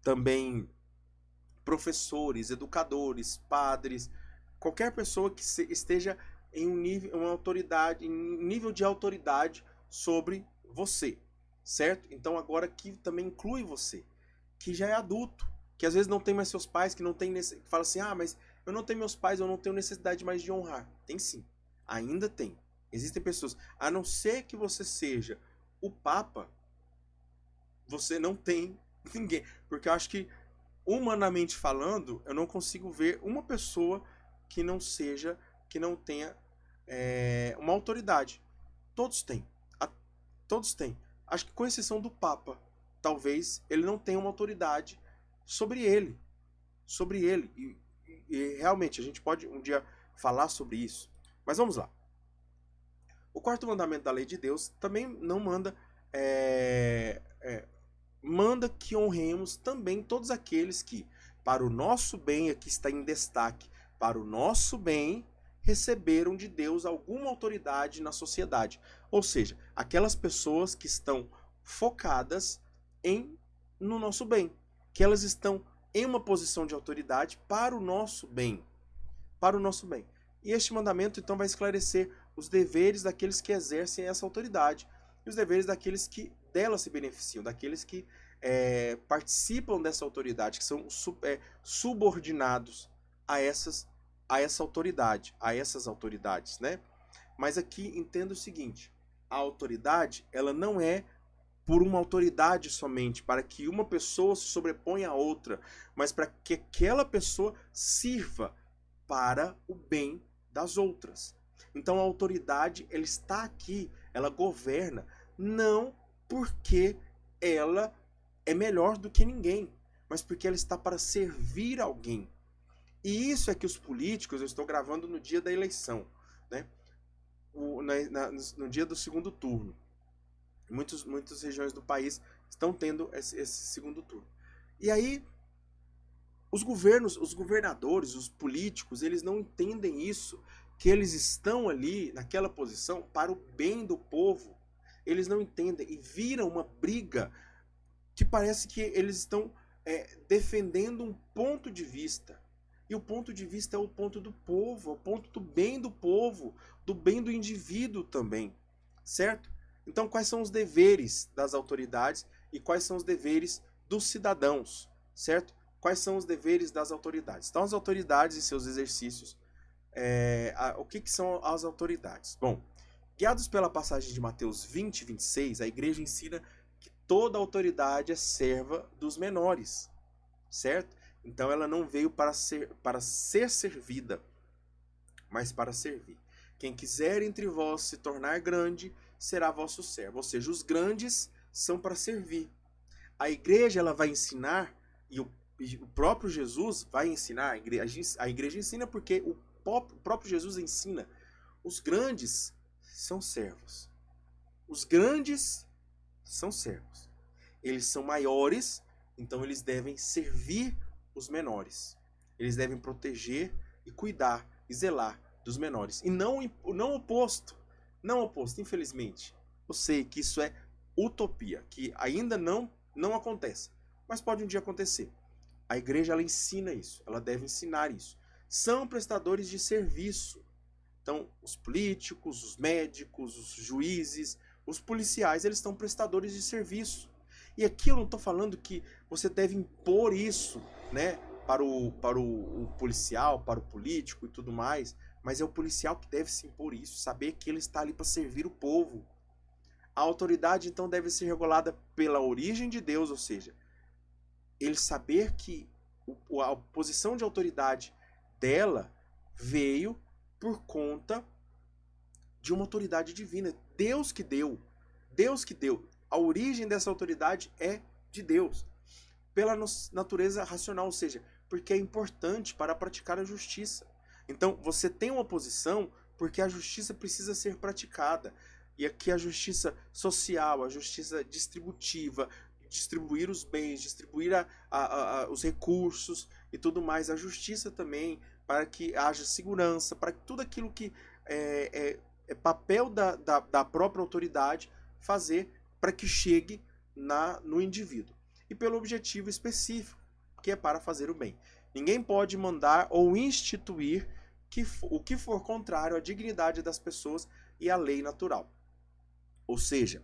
Speaker 1: também professores, educadores, padres, qualquer pessoa que esteja em um nível de autoridade sobre você, certo? Então agora aqui também inclui você, que já é adulto, que às vezes não tem mais seus pais, que não tem que fala assim, mas eu não tenho meus pais, eu não tenho necessidade mais de honrar. Tem sim, ainda tem. Existem pessoas, a não ser que você seja o Papa, você não tem ninguém. Porque eu acho que, humanamente falando, eu não consigo ver uma pessoa que não tenha uma autoridade. Todos têm. Todos têm. Acho que com exceção do Papa, talvez ele não tenha uma autoridade sobre ele. E realmente, a gente pode um dia falar sobre isso. Mas vamos lá. O quarto mandamento da lei de Deus também não manda manda que honremos também todos aqueles que, para o nosso bem, aqui está em destaque, para o nosso bem, receberam de Deus alguma autoridade na sociedade. Ou seja, aquelas pessoas que estão focadas no nosso bem, que elas estão em uma posição de autoridade para o nosso bem. Para o nosso bem. E este mandamento, então, vai esclarecer os deveres daqueles que exercem essa autoridade e os deveres daqueles que dela se beneficiam, daqueles que participam dessa autoridade, que são subordinados a essa autoridade, a essas autoridades, né? Mas aqui entenda o seguinte, a autoridade, ela não é por uma autoridade somente, para que uma pessoa se sobreponha a outra, mas para que aquela pessoa sirva para o bem das outras. Então a autoridade, ela está aqui, ela governa, não porque ela é melhor do que ninguém, mas porque ela está para servir alguém. E isso é que os políticos, eu estou gravando no dia da eleição, né? No dia do segundo turno. Muitas regiões do país estão tendo esse segundo turno. E aí, os governadores, os políticos, eles não entendem isso, que eles estão ali naquela posição para o bem do povo. Eles não entendem e viram uma briga que parece que eles estão defendendo um ponto de vista. E o ponto de vista é o ponto do povo, é o ponto do bem do povo, do bem do indivíduo também, certo? Então, quais são os deveres das autoridades e quais são os deveres dos cidadãos, certo? Quais são os deveres das autoridades? Então, as autoridades e seus exercícios. O que são as autoridades? Bom, guiados pela passagem de Mateus 20, 26, a igreja ensina que toda autoridade é serva dos menores, certo? Então, ela não veio para ser servida, mas para servir. Quem quiser entre vós se tornar grande, será vosso servo. Ou seja, os grandes são para servir. A igreja, ela vai ensinar, e o próprio Jesus vai ensinar, a igreja ensina porque o próprio Jesus ensina. Os grandes são servos. Os grandes são servos. Eles são maiores, então eles devem servir os menores. Eles devem proteger e cuidar e zelar dos menores. E não oposto. Não oposto, infelizmente. Eu sei que isso é utopia, que ainda não acontece, mas pode um dia acontecer. A igreja, ela ensina isso, ela deve ensinar isso. São prestadores de serviço. Então, os políticos, os médicos, os juízes, os policiais, eles são prestadores de serviço. E aqui eu não estou falando que você deve impor isso, né, para o policial, para o político e tudo mais, mas é o policial que deve se impor isso, saber que ele está ali para servir o povo. A autoridade, então, deve ser regulada pela origem de Deus, ou seja, ele saber que a posição de autoridade dela veio por conta de uma autoridade divina. Deus que deu. Deus que deu. A origem dessa autoridade é de Deus. Pela natureza racional, ou seja, porque é importante para praticar a justiça. Então, você tem uma posição porque a justiça precisa ser praticada. E aqui a justiça social, a justiça distributiva, distribuir os bens, distribuir os recursos e tudo mais. A justiça também, para que haja segurança, para que tudo aquilo que é papel da própria autoridade fazer para que chegue no indivíduo. E pelo objetivo específico, que é para fazer o bem. Ninguém pode mandar ou instituir o que for contrário à dignidade das pessoas e à lei natural. Ou seja,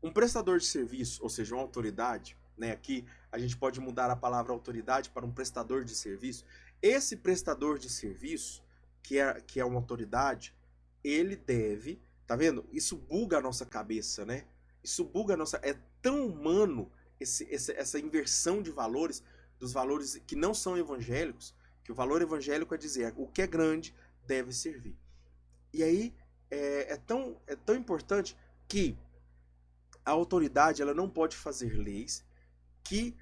Speaker 1: um prestador de serviço, ou seja, uma autoridade, né, aqui a gente pode mudar a palavra autoridade para um prestador de serviço. Esse prestador de serviço, que é uma autoridade, ele deve, tá vendo? Isso buga a nossa cabeça, né? Isso buga a nossa... É tão humano essa inversão de valores, dos valores que não são evangélicos, que o valor evangélico é dizer o que é grande deve servir. E aí é tão importante que a autoridade ela não pode fazer leis que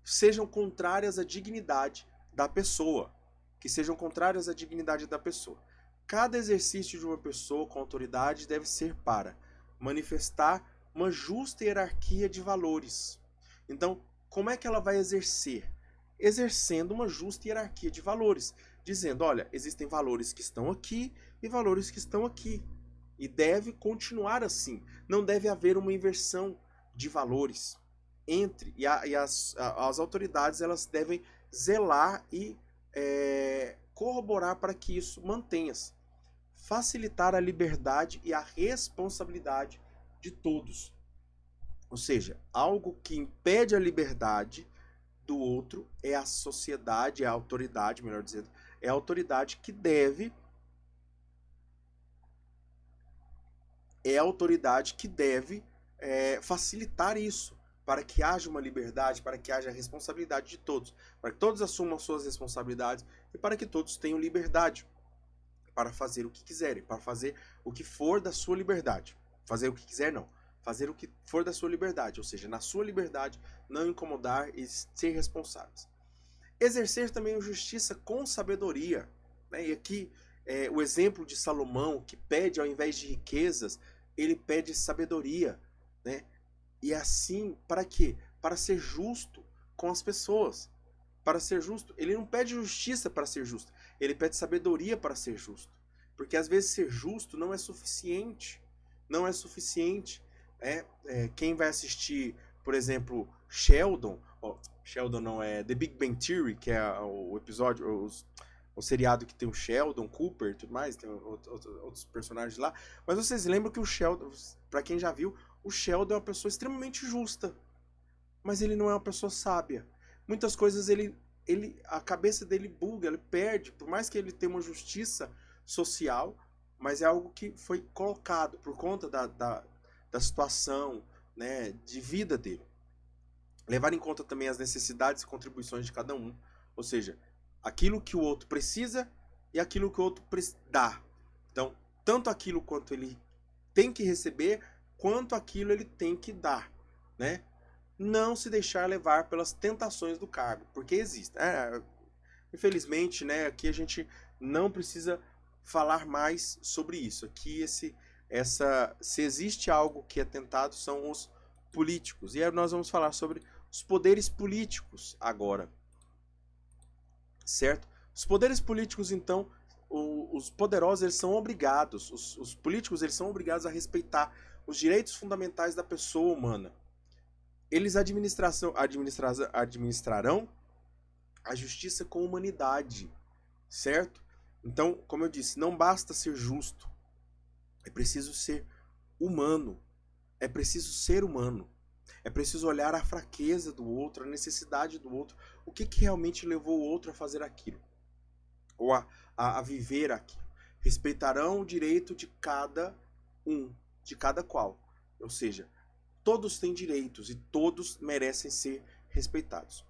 Speaker 1: sejam contrárias à dignidade da pessoa. Que sejam contrárias à dignidade da pessoa. Cada exercício de uma pessoa com autoridade deve ser para manifestar uma justa hierarquia de valores. Então, como é que ela vai exercer? Exercendo uma justa hierarquia de valores. Dizendo, olha, existem valores que estão aqui e valores que estão aqui. E deve continuar assim. Não deve haver uma inversão de valores entre. E as autoridades elas devem zelar e corroborar para que isso mantenha-se. Facilitar a liberdade e a responsabilidade de todos. Ou seja, algo que impede a liberdade do outro é a sociedade, é a autoridade, melhor dizendo, é a autoridade que deve facilitar isso, para que haja uma liberdade, para que haja a responsabilidade de todos, para que todos assumam suas responsabilidades e para que todos tenham liberdade para fazer o que quiserem, para fazer o que for da sua liberdade. Fazer o que quiser, não. Fazer o que for da sua liberdade, ou seja, na sua liberdade, não incomodar e ser responsáveis. Exercer também a justiça com sabedoria. Né? E aqui, o exemplo de Salomão, que pede, ao invés de riquezas, ele pede sabedoria. Né? E assim, para quê? Para ser justo com as pessoas. Para ser justo. Ele não pede justiça para ser justo. Ele pede sabedoria para ser justo. Porque às vezes ser justo não é suficiente. Não é suficiente. Quem vai assistir, por exemplo, Sheldon não, é The Big Bang Theory, que é o episódio, o seriado que tem o Sheldon Cooper e tudo mais, tem outros personagens lá. Mas vocês lembram que o Sheldon, para quem já viu, o Sheldon é uma pessoa extremamente justa. Mas ele não é uma pessoa sábia. Muitas coisas a cabeça dele buga, ele perde, por mais que ele tenha uma justiça social, mas é algo que foi colocado por conta da situação, né, de vida dele. Levar em conta também as necessidades e contribuições de cada um, ou seja, aquilo que o outro precisa e aquilo que o outro dá. Então, tanto aquilo quanto ele tem que receber, quanto aquilo ele tem que dar, né? Não se deixar levar pelas tentações do cargo, porque existe. Infelizmente, né, aqui a gente não precisa falar mais sobre isso. Aqui se existe algo que é tentado são os políticos. E aí nós vamos falar sobre os poderes políticos agora. Certo? Os poderes políticos, então, os poderosos eles são obrigados, os políticos eles são obrigados a respeitar os direitos fundamentais da pessoa humana. Eles administrarão a justiça com humanidade, certo? Então, como eu disse, não basta ser justo, é preciso ser humano, é preciso ser humano, é preciso olhar a fraqueza do outro, a necessidade do outro, o que realmente levou o outro a fazer aquilo, ou a viver aquilo. Respeitarão o direito de cada um, de cada qual. Ou seja, todos têm direitos e todos merecem ser respeitados.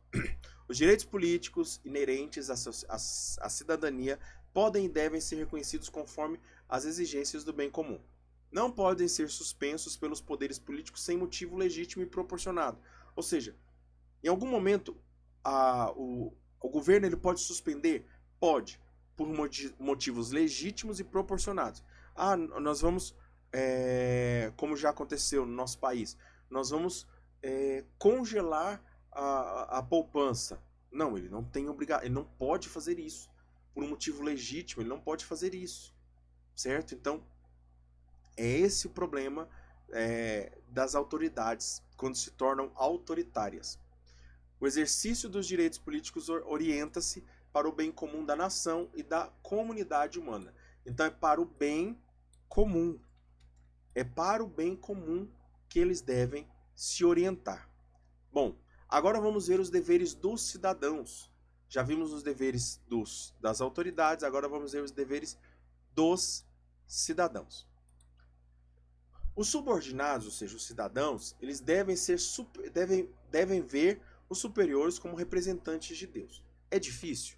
Speaker 1: Os direitos políticos inerentes à cidadania podem e devem ser reconhecidos conforme as exigências do bem comum. Não podem ser suspensos pelos poderes políticos sem motivo legítimo e proporcionado. Ou seja, em algum momento, o governo ele pode suspender? Pode, por motivos legítimos e proporcionados. Nós vamos, como já aconteceu no nosso país, nós vamos congelar a poupança. Não, ele não tem ele não pode fazer isso. Por um motivo legítimo, ele não pode fazer isso. Certo? Então, é esse o problema das autoridades quando se tornam autoritárias. O exercício dos direitos políticos orienta-se para o bem comum da nação e da comunidade humana. Então é para o bem comum. É para o bem comum que eles devem se orientar. Bom, agora vamos ver os deveres dos cidadãos. Já vimos os deveres das autoridades, agora vamos ver os deveres dos cidadãos. Os subordinados, ou seja, os cidadãos, eles devem ver os superiores como representantes de Deus. É difícil?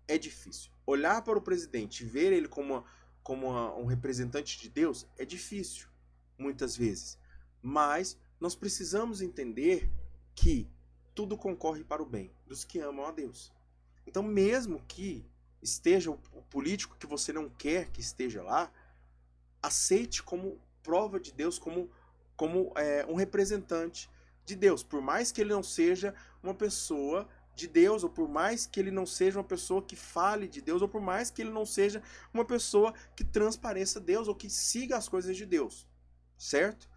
Speaker 1: É difícil. Olhar para o presidente e ver ele como um representante de Deus é difícil, muitas vezes. Mas nós precisamos entender que tudo concorre para o bem dos que amam a Deus. Então, mesmo que esteja o político que você não quer que esteja lá, aceite como prova de Deus, como um representante de Deus. Por mais que ele não seja uma pessoa de Deus, ou por mais que ele não seja uma pessoa que fale de Deus, ou por mais que ele não seja uma pessoa que transpareça Deus, ou que siga as coisas de Deus. Certo?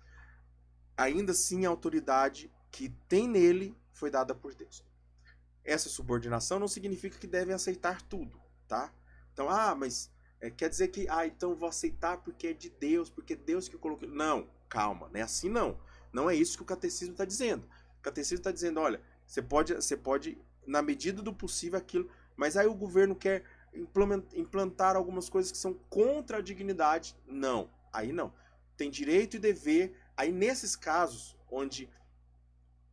Speaker 1: Ainda assim, a autoridade que tem nele foi dada por Deus. Essa subordinação não significa que devem aceitar tudo, tá? Então, mas quer dizer que, então eu vou aceitar porque é de Deus, porque é Deus que colocou. Não, calma, não é assim não. Não é isso que o catecismo está dizendo. O catecismo está dizendo, olha, você pode, na medida do possível, aquilo, mas aí o governo quer implantar algumas coisas que são contra a dignidade. Não, aí não. Tem direito e dever. Aí nesses casos, onde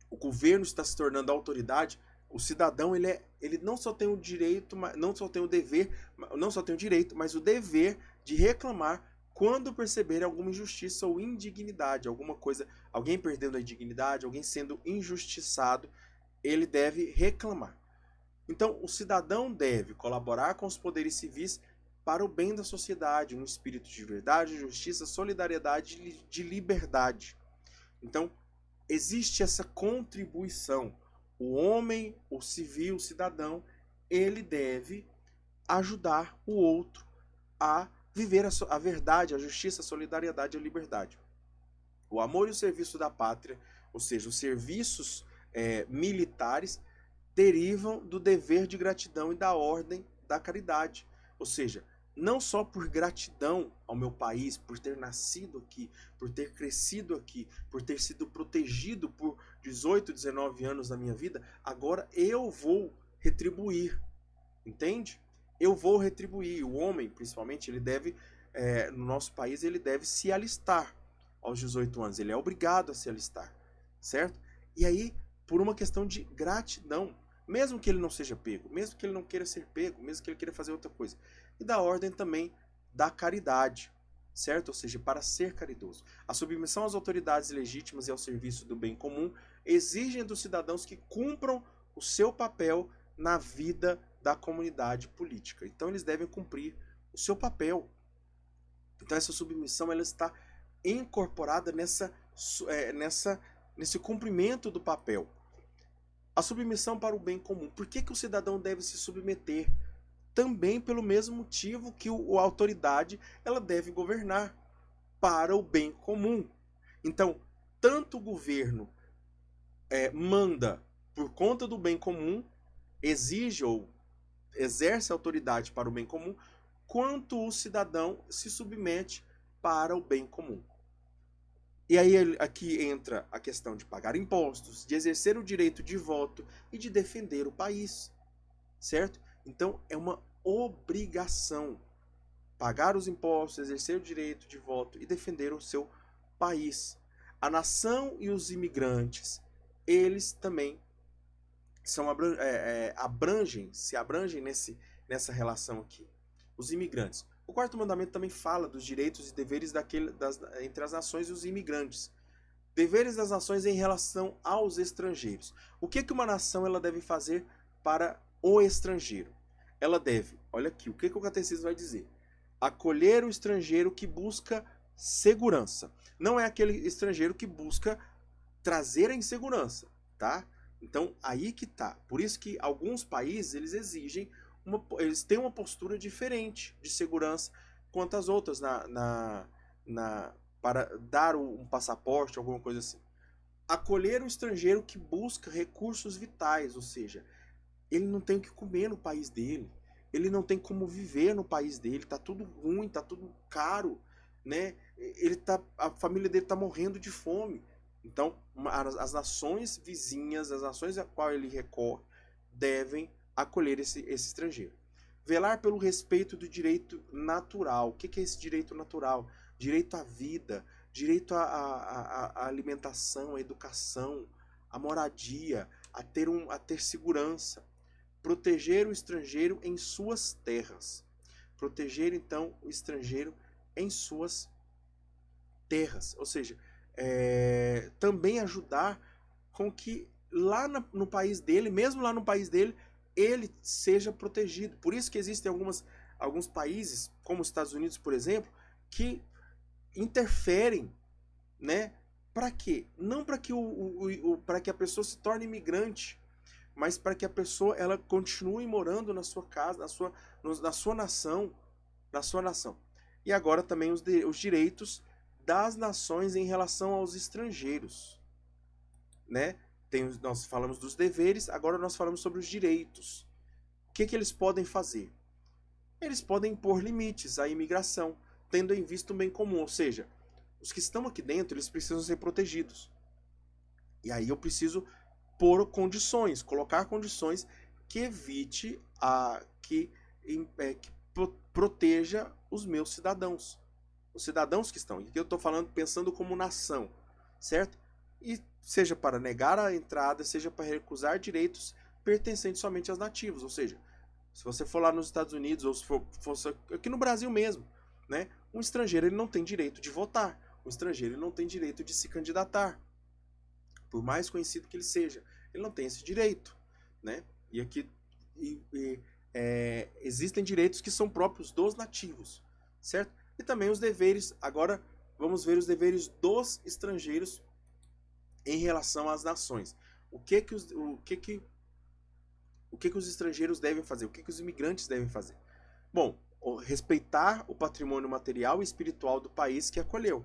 Speaker 1: o governo está se tornando autoridade, o cidadão ele não só tem o direito, não só tem o dever, não só tem o direito, mas o dever de reclamar quando perceber alguma injustiça ou indignidade, alguma coisa, alguém perdendo a dignidade, alguém sendo injustiçado, ele deve reclamar. Então, o cidadão deve colaborar com os poderes civis para o bem da sociedade, um espírito de verdade, justiça, solidariedade e de liberdade. Então, existe essa contribuição. O homem, o civil, o cidadão, ele deve ajudar o outro a viver a verdade, a justiça, a solidariedade e a liberdade. O amor e o serviço da pátria, ou seja, os serviços militares, derivam do dever de gratidão e da ordem da caridade. Ou seja, não só por gratidão ao meu país, por ter nascido aqui, por ter crescido aqui, por ter sido protegido por 18, 19 anos da minha vida, agora eu vou retribuir. Entende? Eu vou retribuir. O homem, principalmente, ele deve, no nosso país, ele deve se alistar aos 18 anos. Ele é obrigado a se alistar. Certo? E aí, por uma questão de gratidão, mesmo que ele não seja pego, mesmo que ele não queira ser pego, mesmo que ele queira fazer outra coisa. E da ordem também da caridade, certo? Ou seja, para ser caridoso. A submissão às autoridades legítimas e ao serviço do bem comum exigem dos cidadãos que cumpram o seu papel na vida da comunidade política. Então eles devem cumprir o seu papel. Então essa submissão ela está incorporada nesse cumprimento do papel. A submissão para o bem comum. Por que o cidadão deve se submeter? Também pelo mesmo motivo que a autoridade ela deve governar, para o bem comum. Então, tanto o governo manda por conta do bem comum, exige ou exerce autoridade para o bem comum, quanto o cidadão se submete para o bem comum. E aí aqui entra a questão de pagar impostos, de exercer o direito de voto e de defender o país, certo? Então é uma obrigação pagar os impostos, exercer o direito de voto e defender o seu país. A nação e os imigrantes, eles também se abrangem nessa relação aqui. Os imigrantes. O quarto mandamento também fala dos direitos e deveres entre as nações e os imigrantes. Deveres das nações em relação aos estrangeiros. O que uma nação ela deve fazer para o estrangeiro? Ela deve, olha aqui, o que o catecismo vai dizer? Acolher o estrangeiro que busca segurança. Não é aquele estrangeiro que busca trazer a insegurança, tá? Então, aí que tá. Por isso que alguns países, eles exigem, eles têm uma postura diferente de segurança quanto as outras para dar um passaporte, alguma coisa assim. Acolher o estrangeiro que busca recursos vitais, ou seja, ele não tem o que comer no país dele, ele não tem como viver no país dele, tá tudo ruim, tá tudo caro, né? A família dele tá morrendo de fome. Então, as nações vizinhas, as nações a qual ele recorre, devem acolher esse estrangeiro. Velar pelo respeito do direito natural. O que é esse direito natural? Direito à vida, direito à alimentação, à educação, à moradia, a ter segurança. Proteger o estrangeiro em suas terras. Proteger, então, o estrangeiro em suas terras. Ou seja, também ajudar com que lá no país dele, mesmo lá no país dele, ele seja protegido. Por isso que existem alguns países, como os Estados Unidos, por exemplo, que interferem, né? Para quê? Não para que, para que a pessoa se torne imigrante, mas para que a pessoa ela continue morando na sua casa, na sua nação, E agora também os direitos das nações em relação aos estrangeiros, né? Nós falamos dos deveres, agora nós falamos sobre os direitos. O que eles podem fazer? Eles podem impor limites à imigração, tendo em vista o bem comum, ou seja, os que estão aqui dentro, eles precisam ser protegidos. E aí eu preciso pôr condições, colocar condições que evite que proteja os meus cidadãos. Os cidadãos que estão. E aqui eu estou falando pensando como nação, certo? E seja para negar a entrada, seja para recusar direitos pertencentes somente aos nativos. Ou seja, se você for lá nos Estados Unidos, ou se fosse aqui no Brasil mesmo, né? Um estrangeiro ele não tem direito de votar. Um estrangeiro ele não tem direito de se candidatar. Por mais conhecido que ele seja, ele não tem esse direito, né? E aqui existem direitos que são próprios dos nativos, certo? E também os deveres. Agora vamos ver os deveres dos estrangeiros em relação às nações. O que os estrangeiros devem fazer? O que os imigrantes devem fazer? Bom, respeitar o patrimônio material e espiritual do país que acolheu.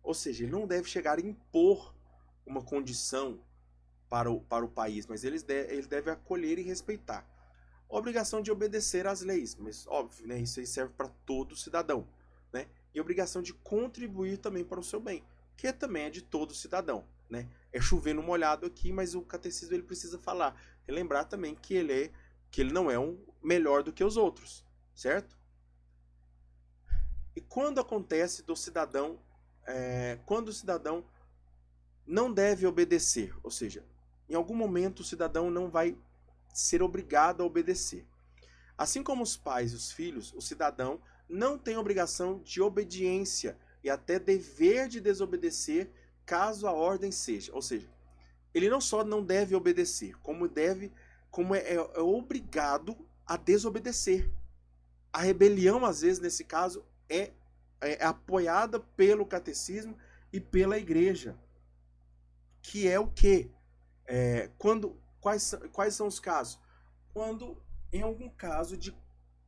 Speaker 1: Ou seja, ele não deve chegar a impor uma condição para o país, mas ele deve acolher e respeitar. Obrigação de obedecer às leis, mas óbvio, né, isso aí serve para todo cidadão, né? E obrigação de contribuir também para o seu bem, que também é de todo cidadão, né? É chover no molhado aqui, mas o catecismo ele precisa falar, relembrar também que ele não é melhor do que os outros, certo? E quando acontece do cidadão, quando o cidadão não deve obedecer, ou seja, em algum momento o cidadão não vai ser obrigado a obedecer. Assim como os pais e os filhos, o cidadão não tem obrigação de obediência e até dever de desobedecer caso a ordem seja. Ou seja, ele não só não deve obedecer, como é obrigado a desobedecer. A rebelião, às vezes, nesse caso, é apoiada pelo catecismo e pela igreja. Que é o quê? Quais são os casos? Quando, em algum caso, de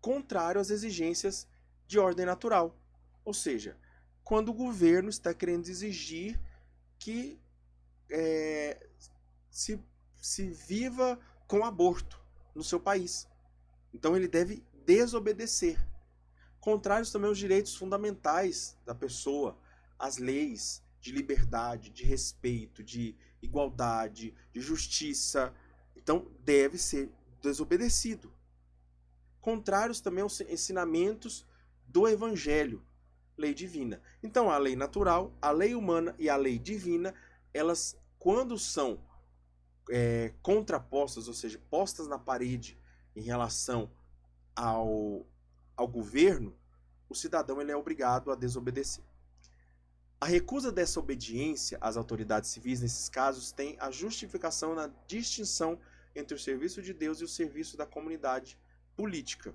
Speaker 1: contrário às exigências de ordem natural. Ou seja, quando o governo está querendo exigir que se viva com aborto no seu país. Então ele deve desobedecer. Contrários também aos direitos fundamentais da pessoa, as leis de liberdade, de respeito, de igualdade, de justiça. Então deve ser desobedecido. Contrários também aos ensinamentos do Evangelho. lei divina. Então, a lei natural, a lei humana e a lei divina, elas, quando são contrapostas, ou seja, postas na parede em relação ao governo, o cidadão ele é obrigado a desobedecer. A recusa dessa obediência às autoridades civis, nesses casos, tem a justificação na distinção entre o serviço de Deus e o serviço da comunidade política.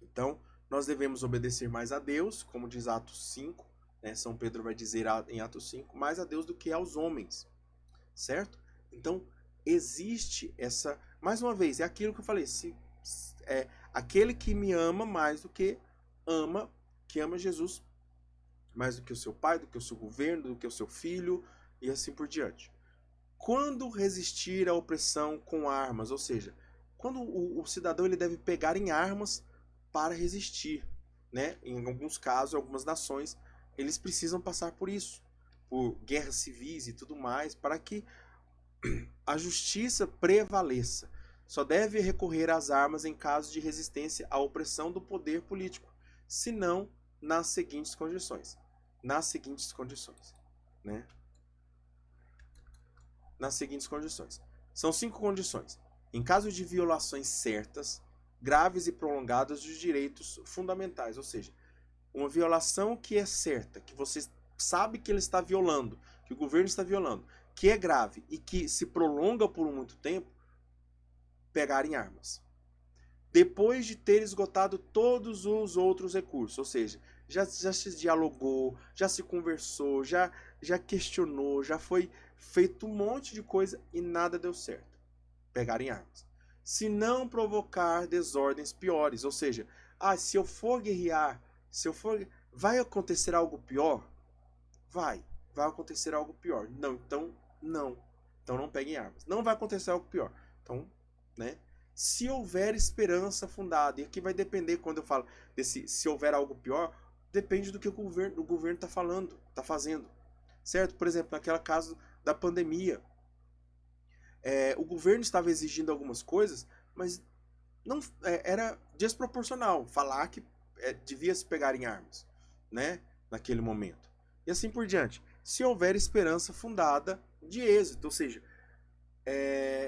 Speaker 1: Então, nós devemos obedecer mais a Deus, como diz Atos 5, né? São Pedro vai dizer em Atos 5, mais a Deus do que aos homens, certo? Então, existe essa... Mais uma vez, é aquilo que eu falei, aquele que me ama mais do que ama Jesus, mais do que o seu pai, do que o seu governo, do que o seu filho, e assim por diante. Quando resistir à opressão com armas, ou seja, quando o cidadão ele deve pegar em armas para resistir, né? Em alguns casos, algumas nações, eles precisam passar por isso, por guerras civis e tudo mais, para que a justiça prevaleça. Só deve recorrer às armas em caso de resistência à opressão do poder político, senão nas seguintes condições. Nas seguintes condições, né? Nas seguintes condições. São 5 condições. Em caso de violações certas, graves e prolongadas dos direitos fundamentais, ou seja, uma violação que é certa, que você sabe que ele está violando, que o governo está violando, que é grave e que se prolonga por muito tempo, pegar em armas. Depois de ter esgotado todos os outros recursos, ou seja, já se dialogou, já se conversou, já questionou, já foi feito um monte de coisa e nada deu certo. Pegar em armas. Se não provocar desordens piores, ou seja, se eu for guerrear, vai acontecer algo pior? Vai acontecer algo pior. Não, então não peguem armas. Não vai acontecer algo pior. Então, né? Se houver esperança fundada, e aqui vai depender quando eu falo se houver algo pior, depende do que o governo está falando, está fazendo, certo? Por exemplo, naquele caso da pandemia, o governo estava exigindo algumas coisas, mas não era desproporcional falar que devia se pegar em armas, né? Naquele momento. E assim por diante. Se houver esperança fundada de êxito, ou seja,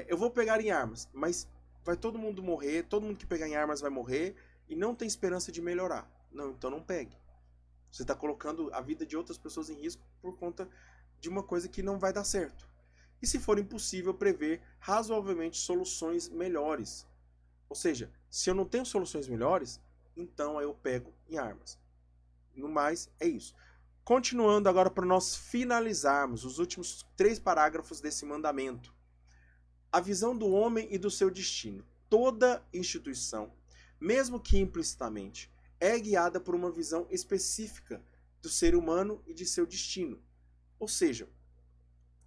Speaker 1: eu vou pegar em armas, mas vai todo mundo morrer, todo mundo que pegar em armas vai morrer e não tem esperança de melhorar. Não, então não pegue. Você está colocando a vida de outras pessoas em risco por conta de uma coisa que não vai dar certo. E se for impossível prever razoavelmente soluções melhores. Ou seja, se eu não tenho soluções melhores, então eu pego em armas. No mais, é isso. Continuando agora para nós finalizarmos os últimos 3 parágrafos desse mandamento. A visão do homem e do seu destino. Toda instituição, mesmo que implicitamente, é guiada por uma visão específica do ser humano e de seu destino. Ou seja,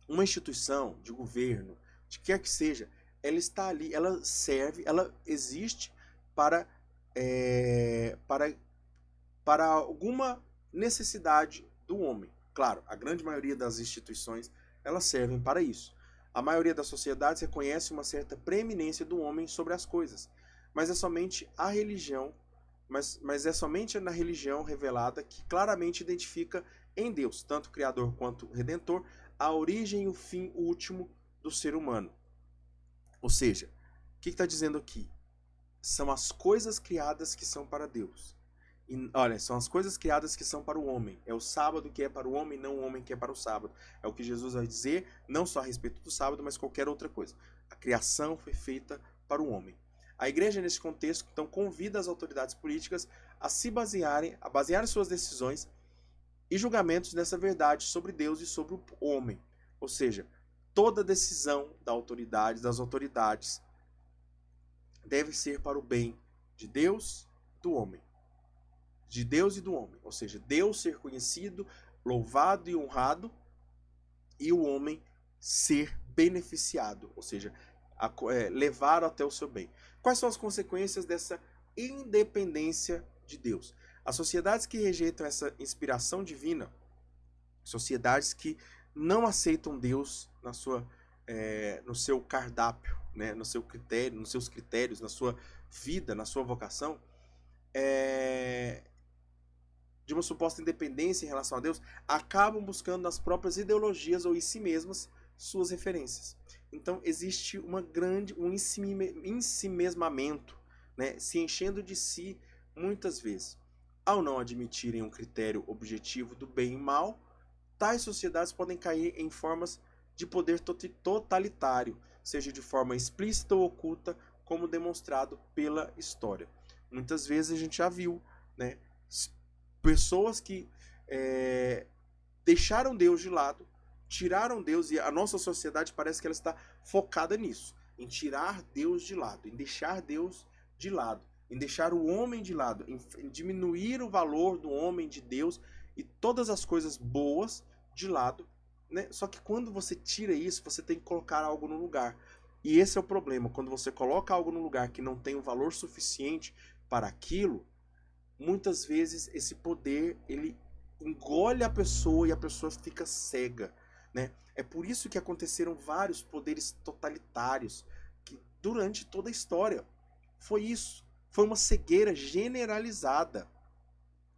Speaker 1: uma instituição de governo, de quer que seja, ela está ali, ela serve, ela existe para alguma necessidade do homem. Claro, a grande maioria das instituições, elas servem para isso. A maioria das sociedades reconhece uma certa preeminência do homem sobre as coisas, mas é somente a religião, mas é somente na religião revelada que claramente identifica em Deus, tanto Criador quanto Redentor, a origem e o fim último do ser humano. Ou seja, o que está dizendo aqui? São as coisas criadas que são para Deus. E, olha, são as coisas criadas que são para o homem. É o sábado que é para o homem, não o homem que é para o sábado. É o que Jesus vai dizer, não só a respeito do sábado, mas qualquer outra coisa. A criação foi feita para o homem. A igreja, nesse contexto, então, convida as autoridades políticas a basearem suas decisões e julgamentos nessa verdade sobre Deus e sobre o homem. Ou seja, toda decisão das autoridades, deve ser para o bem de Deus e do homem. De Deus e do homem. Ou seja, Deus ser conhecido, louvado e honrado, e o homem ser beneficiado. Ou seja, levar até o seu bem. Quais são as consequências dessa independência de Deus? As sociedades que rejeitam essa inspiração divina, sociedades que não aceitam Deus no seu cardápio, né, no seu critério, nos seus critérios, na sua vida, na sua vocação, de uma suposta independência em relação a Deus, acabam buscando nas próprias ideologias ou em si mesmas suas referências. Então existe um ensimesmamento, né, se enchendo de si muitas vezes. Ao não admitirem um critério objetivo do bem e mal, tais sociedades podem cair em formas de poder totalitário, seja de forma explícita ou oculta, como demonstrado pela história. Muitas vezes a gente já viu, né, pessoas que deixaram Deus de lado, tiraram Deus, e a nossa sociedade parece que ela está focada nisso, em tirar Deus de lado, em deixar Deus de lado, em deixar o homem de lado, em diminuir o valor do homem, de Deus e todas as coisas boas de lado, né? Só que quando você tira isso, você tem que colocar algo no lugar. E esse é o problema, quando você coloca algo no lugar que não tem o valor suficiente para aquilo, muitas vezes esse poder, ele engole a pessoa e a pessoa fica cega, né? É por isso que aconteceram vários poderes totalitários que, durante toda a história. Foi isso. Foi uma cegueira generalizada.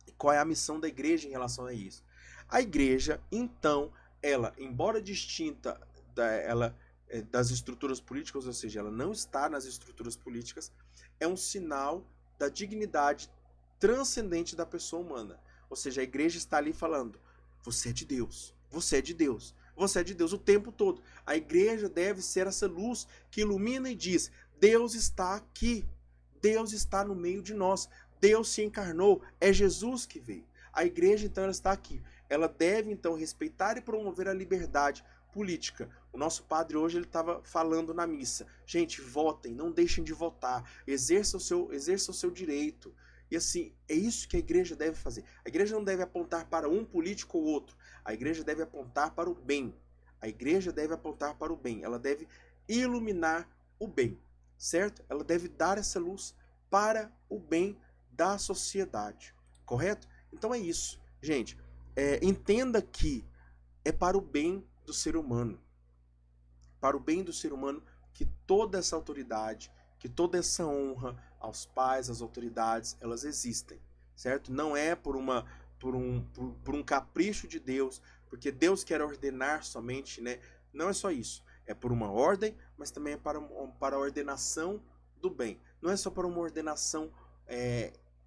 Speaker 1: E qual é a missão da igreja em relação a isso? A igreja, então, ela, embora distinta das estruturas políticas, ou seja, ela não está nas estruturas políticas, é um sinal da dignidade transcendente da pessoa humana. Ou seja, a igreja está ali falando: você é de Deus, você é de Deus, você é de Deus o tempo todo. A igreja deve ser essa luz que ilumina e diz: Deus está aqui, Deus está no meio de nós, Deus se encarnou, é Jesus que veio. A igreja, então, ela está aqui. Ela deve, então, respeitar e promover a liberdade política. O nosso padre hoje ele estava falando na missa: gente, votem, não deixem de votar, exerça o seu direito. E assim, é isso que a igreja deve fazer. A igreja não deve apontar para um político ou outro. A igreja deve apontar para o bem. A igreja deve apontar para o bem. Ela deve iluminar o bem, certo? Ela deve dar essa luz para o bem da sociedade, correto? Então é isso, gente. Entenda que é para o bem do ser humano. Para o bem do ser humano que toda essa autoridade, que toda essa honra aos pais, às autoridades, elas existem, certo? Não é por um capricho de Deus, porque Deus quer ordenar somente, né? Não é só isso. É por uma ordem, mas também é para a ordenação do bem. Não é só para uma ordenação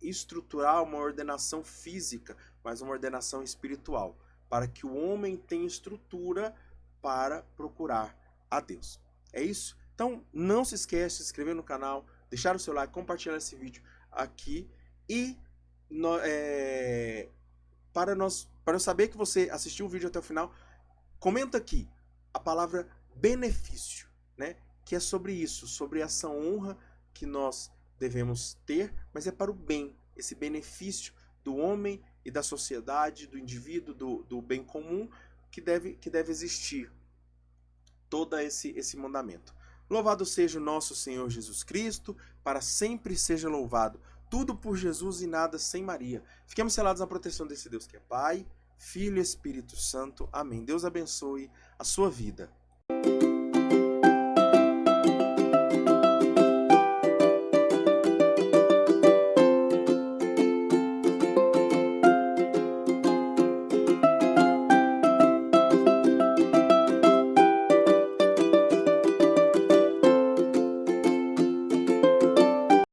Speaker 1: estrutural, uma ordenação física, mas uma ordenação espiritual, para que o homem tenha estrutura para procurar a Deus. É isso? Então, não se esqueça de se inscrever no canal, deixar o seu like, compartilhar esse vídeo aqui e para eu saber que você assistiu o vídeo até o final, comenta aqui a palavra benefício, né? Que é sobre isso, sobre essa honra que nós devemos ter, mas é para o bem, esse benefício do homem e da sociedade, do indivíduo, do bem comum, que deve existir todo esse mandamento. Louvado seja o nosso Senhor Jesus Cristo, para sempre seja louvado. Tudo por Jesus e nada sem Maria. Fiquemos selados na proteção desse Deus que é Pai, Filho e Espírito Santo. Amém. Deus abençoe a sua vida.